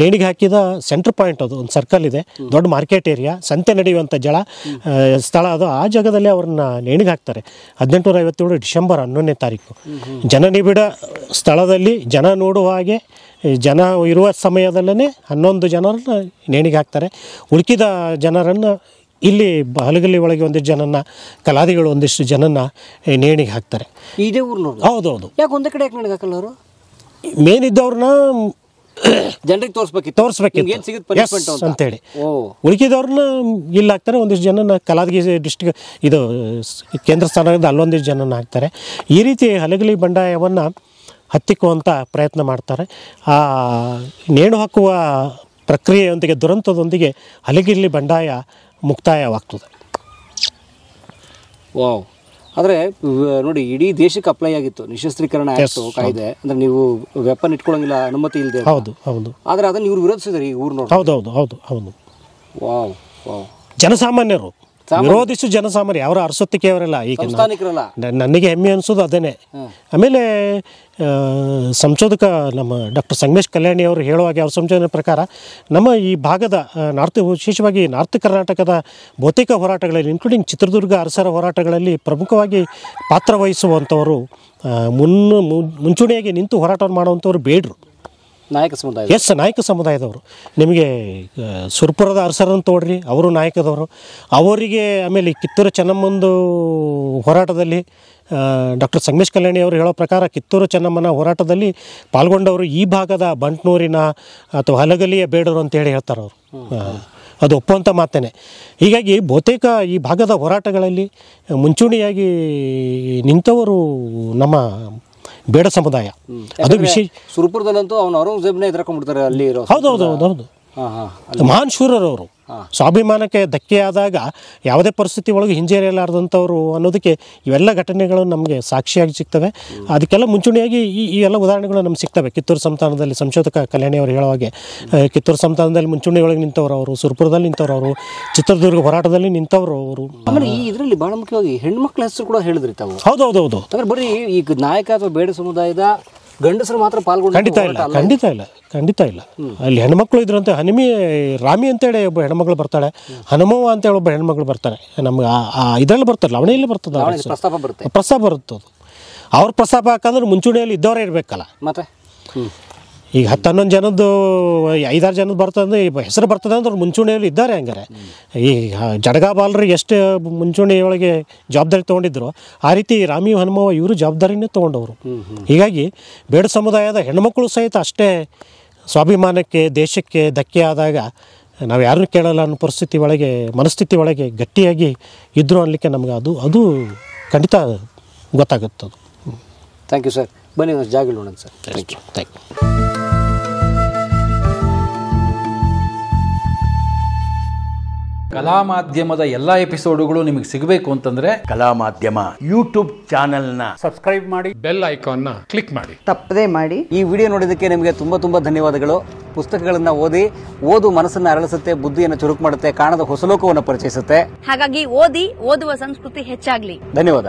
ನೇಣಿಗೆ ಹಾಕಿದ ಸೆಂಟ್ರ್ ಪಾಯಿಂಟ್, ಅದು ಒಂದು ಸರ್ಕಲ್ ಇದೆ, ದೊಡ್ಡ ಮಾರ್ಕೆಟ್ ಏರಿಯಾ, ಸಂತೆ ನಡೆಯುವಂಥ ಸ್ಥಳ ಅದು. ಆ ಜಾಗದಲ್ಲಿ ಅವ್ರನ್ನ ನೇಣಿಗೆ ಹಾಕ್ತಾರೆ 1857 ಡಿಸೆಂಬರ್ 11ನೇ ತಾರೀಕು. ಜನನಿಬಿಡ ಸ್ಥಳದಲ್ಲಿ ಜನ ನೋಡುವ ಹಾಗೆ ಜನ ಇರುವ ಸಮಯದಲ್ಲೇ 11 ಜನರನ್ನ ನೇಣಿಗೆ ಹಾಕ್ತಾರೆ. ಉಳಿದ ಜನರನ್ನು ಇಲ್ಲಿ ಹಲಗಲಿ ಒಳಗೆ ಒಂದಿಷ್ಟು ಜನನ, ಕಲಾದಿಗಳು ಒಂದಿಷ್ಟು ಜನನ ನೇಣಿಗೆ ಹಾಕ್ತಾರೆ. ಇದೇ ಊರ್ನವ್ರು? ಹೌದೌದು. ಯಾಕೆ ಒಂದೇ ಕಡೆ ಯಾಕೆ ನೇಣಿಗೆ ಹಾಕಲ್ಲ ಅವರು? ಮೇನ್ ಇದ್ದವ್ರನ್ನ ಜನರಿಗೆ ತೋರಿಸ್ಬೇಕಿತ್ತು ಅಂತೇಳಿ. ಉಳಿಕಿದವ್ರನ್ನ ಇಲ್ಲಿ ಹಾಕ್ತಾರೆ. ಒಂದಿಷ್ಟು ಜನನ ಕಲಾದಗಿ ಡಿಸ್ಟ್ರಿಕ್ಟ್ ಇದು ಕೇಂದ್ರ ಸ್ಥಾನದಿಂದ ಅಲ್ಲೊಂದಿಷ್ಟು ಜನನ ಹಾಕ್ತಾರೆ. ಈ ರೀತಿ ಹಲಗಲಿ ಬಂಡಾಯವನ್ನು ಹತ್ತಿಕ್ಕುವಂಥ ಪ್ರಯತ್ನ ಮಾಡ್ತಾರೆ. ಆ ನೇಣು ಹಾಕುವ ಪ್ರಕ್ರಿಯೆಯೊಂದಿಗೆ, ದುರಂತದೊಂದಿಗೆ ಹಲಗಲಿ ಬಂಡಾಯ ಮುಕ್ತಾಯವಾಗ್ತದೆ. ವಾವ್. ಆದರೆ ನೋಡಿ, ಇಡೀ ದೇಶಕ್ಕೆ ಅಪ್ಲೈ ಆಗಿತ್ತು ನಿಶಸ್ತ್ರೀಕರಣ ಆಯಿತು ಕಾಯ್ದೆ. ಅಂದರೆ ನೀವು ವೆಪನ್ ಇಟ್ಕೊಳ್ಳೋಂಗಿಲ್ಲ, ಅನುಮತಿ ಇಲ್ಲದೆ. ಹೌದು ಹೌದು. ಆದರೆ ಅದನ್ನು ಇವ್ರು ವಿರೋಧಿಸಿದ್ದಾರೆ ಈ ಊರಿನವ್ರು. ಹೌದೌದು ಹೌದು ಹೌದು. Wow wow. ಜನಸಾಮಾನ್ಯರು ವಿರೋಧಿಸು, ಜನಸಾಮಾನ್ಯ ಅವರ ಅರಸೊತ್ತಿಕೆಯವರೆಲ್ಲ. ಈಗ ನನಗೆ ಹೆಮ್ಮೆ ಅನಿಸೋದು ಅದೇನೆ. ಆಮೇಲೆ ಸಂಶೋಧಕ ನಮ್ಮ ಡಾಕ್ಟರ್ ಸಂಗಮೇಶ್ ಕಲ್ಯಾಣಿ ಅವರು ಹೇಳುವಾಗ ಅವ್ರ ಸಂಶೋಧನೆ ಪ್ರಕಾರ ನಮ್ಮ ಈ ಭಾಗದ ವಿಶೇಷವಾಗಿ ನಾರ್ತ್ ಕರ್ನಾಟಕದ ಬಹುತೇಕ ಹೋರಾಟಗಳಲ್ಲಿ, ಇನ್ಕ್ಲೂಡಿಂಗ್ ಚಿತ್ರದುರ್ಗ ಅರಸರ ಹೋರಾಟಗಳಲ್ಲಿ ಪ್ರಮುಖವಾಗಿ ಪಾತ್ರ ವಹಿಸುವಂಥವರು, ಮುಂಚೂಣಿಯಾಗಿ ನಿಂತು ಹೋರಾಟವನ್ನು ಮಾಡುವಂಥವ್ರು ಬೇಡರು, ನಾಯಕ ಸಮುದಾಯ. ಎಸ್, ನಾಯಕ ಸಮುದಾಯದವರು. ನಿಮಗೆ ಸುರಪುರದ ಅರಸರನ್ನು ತೋಡ್ರಿ, ಅವರು ನಾಯಕದವರು. ಅವರಿಗೆ ಆಮೇಲೆ ಕಿತ್ತೂರು ಚೆನ್ನಮ್ಮಂದು ಹೋರಾಟದಲ್ಲಿ ಡಾಕ್ಟರ್ ಸಂಗಮೇಶ್ ಕಲ್ಯಾಣಿ ಅವರು ಹೇಳೋ ಪ್ರಕಾರ ಕಿತ್ತೂರು ಚೆನ್ನಮ್ಮನ ಹೋರಾಟದಲ್ಲಿ ಪಾಲ್ಗೊಂಡವರು ಈ ಭಾಗದ ಬಂಟ್ನೂರಿನ ಅಥವಾ ಹಲಗಲಿಯ ಬೇಡರು ಅಂತೇಳಿ ಹೇಳ್ತಾರೆ ಅವರು. ಅದು ಒಪ್ಪುವಂಥ ಮಾತೇನೆ. ಹೀಗಾಗಿ ಬಹುತೇಕ ಈ ಭಾಗದ ಹೋರಾಟಗಳಲ್ಲಿ ಮುಂಚೂಣಿಯಾಗಿ ನಿಂತವರು ನಮ್ಮ ಬೇಡ ಸಮುದಾಯ. ಅದು ವಿಶೇಷ. ಸುರಪುರದಲ್ಲಂತೂ ಅವನು ಔರಂಗಜೇಬ್ನೇ ಎದುರ್ಕೊಂಡ್ಬಿಡ್ತಾರೆ ಅಲ್ಲಿ ಇರೋ. ಹೌದೌದು. ಮಹಾನ್ ಶೂರರವರು. ಸ್ವಾಭಿಮಾನಕ್ಕೆ ಧಕ್ಕೆಯಾದಾಗ ಯಾವುದೇ ಪರಿಸ್ಥಿತಿ ಒಳಗೆ ಹಿಂಜರಿಯಲಾರ್ದಂಥವ್ರು ಅನ್ನೋದಕ್ಕೆ ಇವೆಲ್ಲ ಘಟನೆಗಳು ನಮಗೆ ಸಾಕ್ಷಿಯಾಗಿ ಸಿಗ್ತವೆ. ಅದಕ್ಕೆಲ್ಲ ಮುಂಚೂಣಿಯಾಗಿ ಈ ಎಲ್ಲ ಉದಾಹರಣೆಗಳು ನಮ್ಗೆ ಸಿಗ್ತವೆ. ಕಿತ್ತೂರು ಸಂಸ್ಥಾನದಲ್ಲಿ ಸಂಶೋಧಕ ಕಲ್ಯಾಣಿ ಅವರು ಹೇಳೋ ಹಾಗೆ ಕಿತ್ತೂರು ಸಂಸ್ಥಾನದಲ್ಲಿ ಮುಂಚೂಣಿಯೊಳಗೆ ನಿಂತವರು ಅವರು, ಸುರಪುರದಲ್ಲಿ ನಿಂತವರು ಅವರು, ಚಿತ್ರದುರ್ಗ ಹೋರಾಟದಲ್ಲಿ ನಿಂತವರು ಅವರು. ಆಮೇಲೆ ಈ ಇದರಲ್ಲಿ ಭಾಳ ಮುಖ್ಯವಾಗಿ ಹೆಣ್ಮಕ್ಳ ಹೆಸರು ಕೂಡ ಹೇಳಿದ್ರಿ ತಾವು. ಹೌದೌದು. ಅಂದ್ರೆ ಬರೀ ಈಗ ನಾಯಕ ಅಥವಾ ಬೇಡ ಸಮುದಾಯದ ಗಂಡಸರು ಮಾತ್ರ ಪಾಲ್ಗೊಂಡು ಖಂಡಿತ ಇಲ್ಲ. ಅಲ್ಲಿ ಹೆಣ್ಮಕ್ಳು ಇದ್ರಂತೆ. ರಾಮಿ ಅಂತೇಳಿ ಒಬ್ಬ ಹೆಣ್ಮಗಳು ಬರ್ತಾಳೆ, ಹನುಮವ್ವ ಅಂತೇಳಿ ಒಬ್ಬ ಹೆಣ್ಮಗಳು ಬರ್ತಾರೆ. ನಮ್ಗೆ ಇದರಲ್ಲಿ ಬರ್ತಾರೆ, ಲವಣೆಯಲ್ಲಿ ಬರ್ತದೆ, ಪ್ರಸ್ತಾಪ ಬರುತ್ತದು. ಅವ್ರ ಪ್ರಸ್ತಾಪ ಹಾಕಂದ್ರೆ ಮುಂಚೂಣಿಯಲ್ಲಿ ಇದ್ದವರೇ ಇರಬೇಕಲ್ಲ. ಮತ್ತೆ ಈಗ 10-11 ಜನದ್ದು 5-6 ಜನದ್ದು ಬರ್ತದೆ, ಹೆಸರು ಬರ್ತದೆ ಅಂದ್ರೆ ಅವ್ರು ಮುಂಚೂಣಿಯಲ್ಲಿ ಇದ್ದಾರೆ. ಹಂಗಾರೆ ಈ ಜಡಗ ಬಾಲರಿಗೆ ಎಷ್ಟು ಮುಂಚೂಣಿಯೊಳಗೆ ಜವಾಬ್ದಾರಿ ತೊಗೊಂಡಿದ್ರು, ಆ ರೀತಿ ರಾಮಿ ಹನುಮವ್ವ ಇವರು ಜವಾಬ್ದಾರಿನೇ ತೊಗೊಂಡವರು. ಹೀಗಾಗಿ ಬೇಡ ಸಮುದಾಯದ ಹೆಣ್ಮಕ್ಳು ಸಹಿತ ಅಷ್ಟೇ ಸ್ವಾಭಿಮಾನಕ್ಕೆ, ದೇಶಕ್ಕೆ ಧಕ್ಕೆ ಆದಾಗ ನಾವು ಯಾರನ್ನೂ ಕೇಳಲ್ಲ ಅನ್ನೋ ಮನಸ್ಥಿತಿ ಒಳಗೆ ಗಟ್ಟಿಯಾಗಿ ಇದ್ದರು ಅನ್ನಲಿಕ್ಕೆ ನಮ್ಗೆ ಅದು ಖಂಡಿತ ಗೊತ್ತಾಗುತ್ತದು. Thank you sir. ಬನ್ನಿ ಜಾಗ ನೋಡೋಣ ಸರ್. Thank you. ಕಲಾ ಮಾಧ್ಯಮದ ಎಲ್ಲ ಎಪಿಸೋಡುಗಳು ನಿಮಗೆ ಸಿಗಬೇಕು ಅಂತಂದ್ರೆ ಕಲಾ ಮಾಧ್ಯಮ ಯೂಟ್ಯೂಬ್ ಚಾನೆಲ್ನ ಸಬ್ಸ್ಕ್ರೈಬ್ ಮಾಡಿ, ಬೆಲ್ ಐಕಾನ್ನ ಕ್ಲಿಕ್ ಮಾಡಿ, ತಪ್ಪದೇ ಮಾಡಿ. ಈ ವಿಡಿಯೋ ನೋಡಿದ್ದಕ್ಕೆ ನಿಮಗೆ ತುಂಬ ಧನ್ಯವಾದಗಳು. ಪುಸ್ತಕಗಳನ್ನು ಓದು ಮನಸ್ಸನ್ನು ಅರಳಿಸುತ್ತೆ, ಬುದ್ಧಿಯನ್ನು ಚುರುಕು ಮಾಡುತ್ತೆ, ಕಾಣದ ಹೊಸ ಲೋಕವನ್ನು ಪರಿಚಯಿಸುತ್ತೆ. ಹಾಗಾಗಿ ಓದುವ ಸಂಸ್ಕೃತಿ ಹೆಚ್ಚಾಗ್ಲಿ. ಧನ್ಯವಾದ.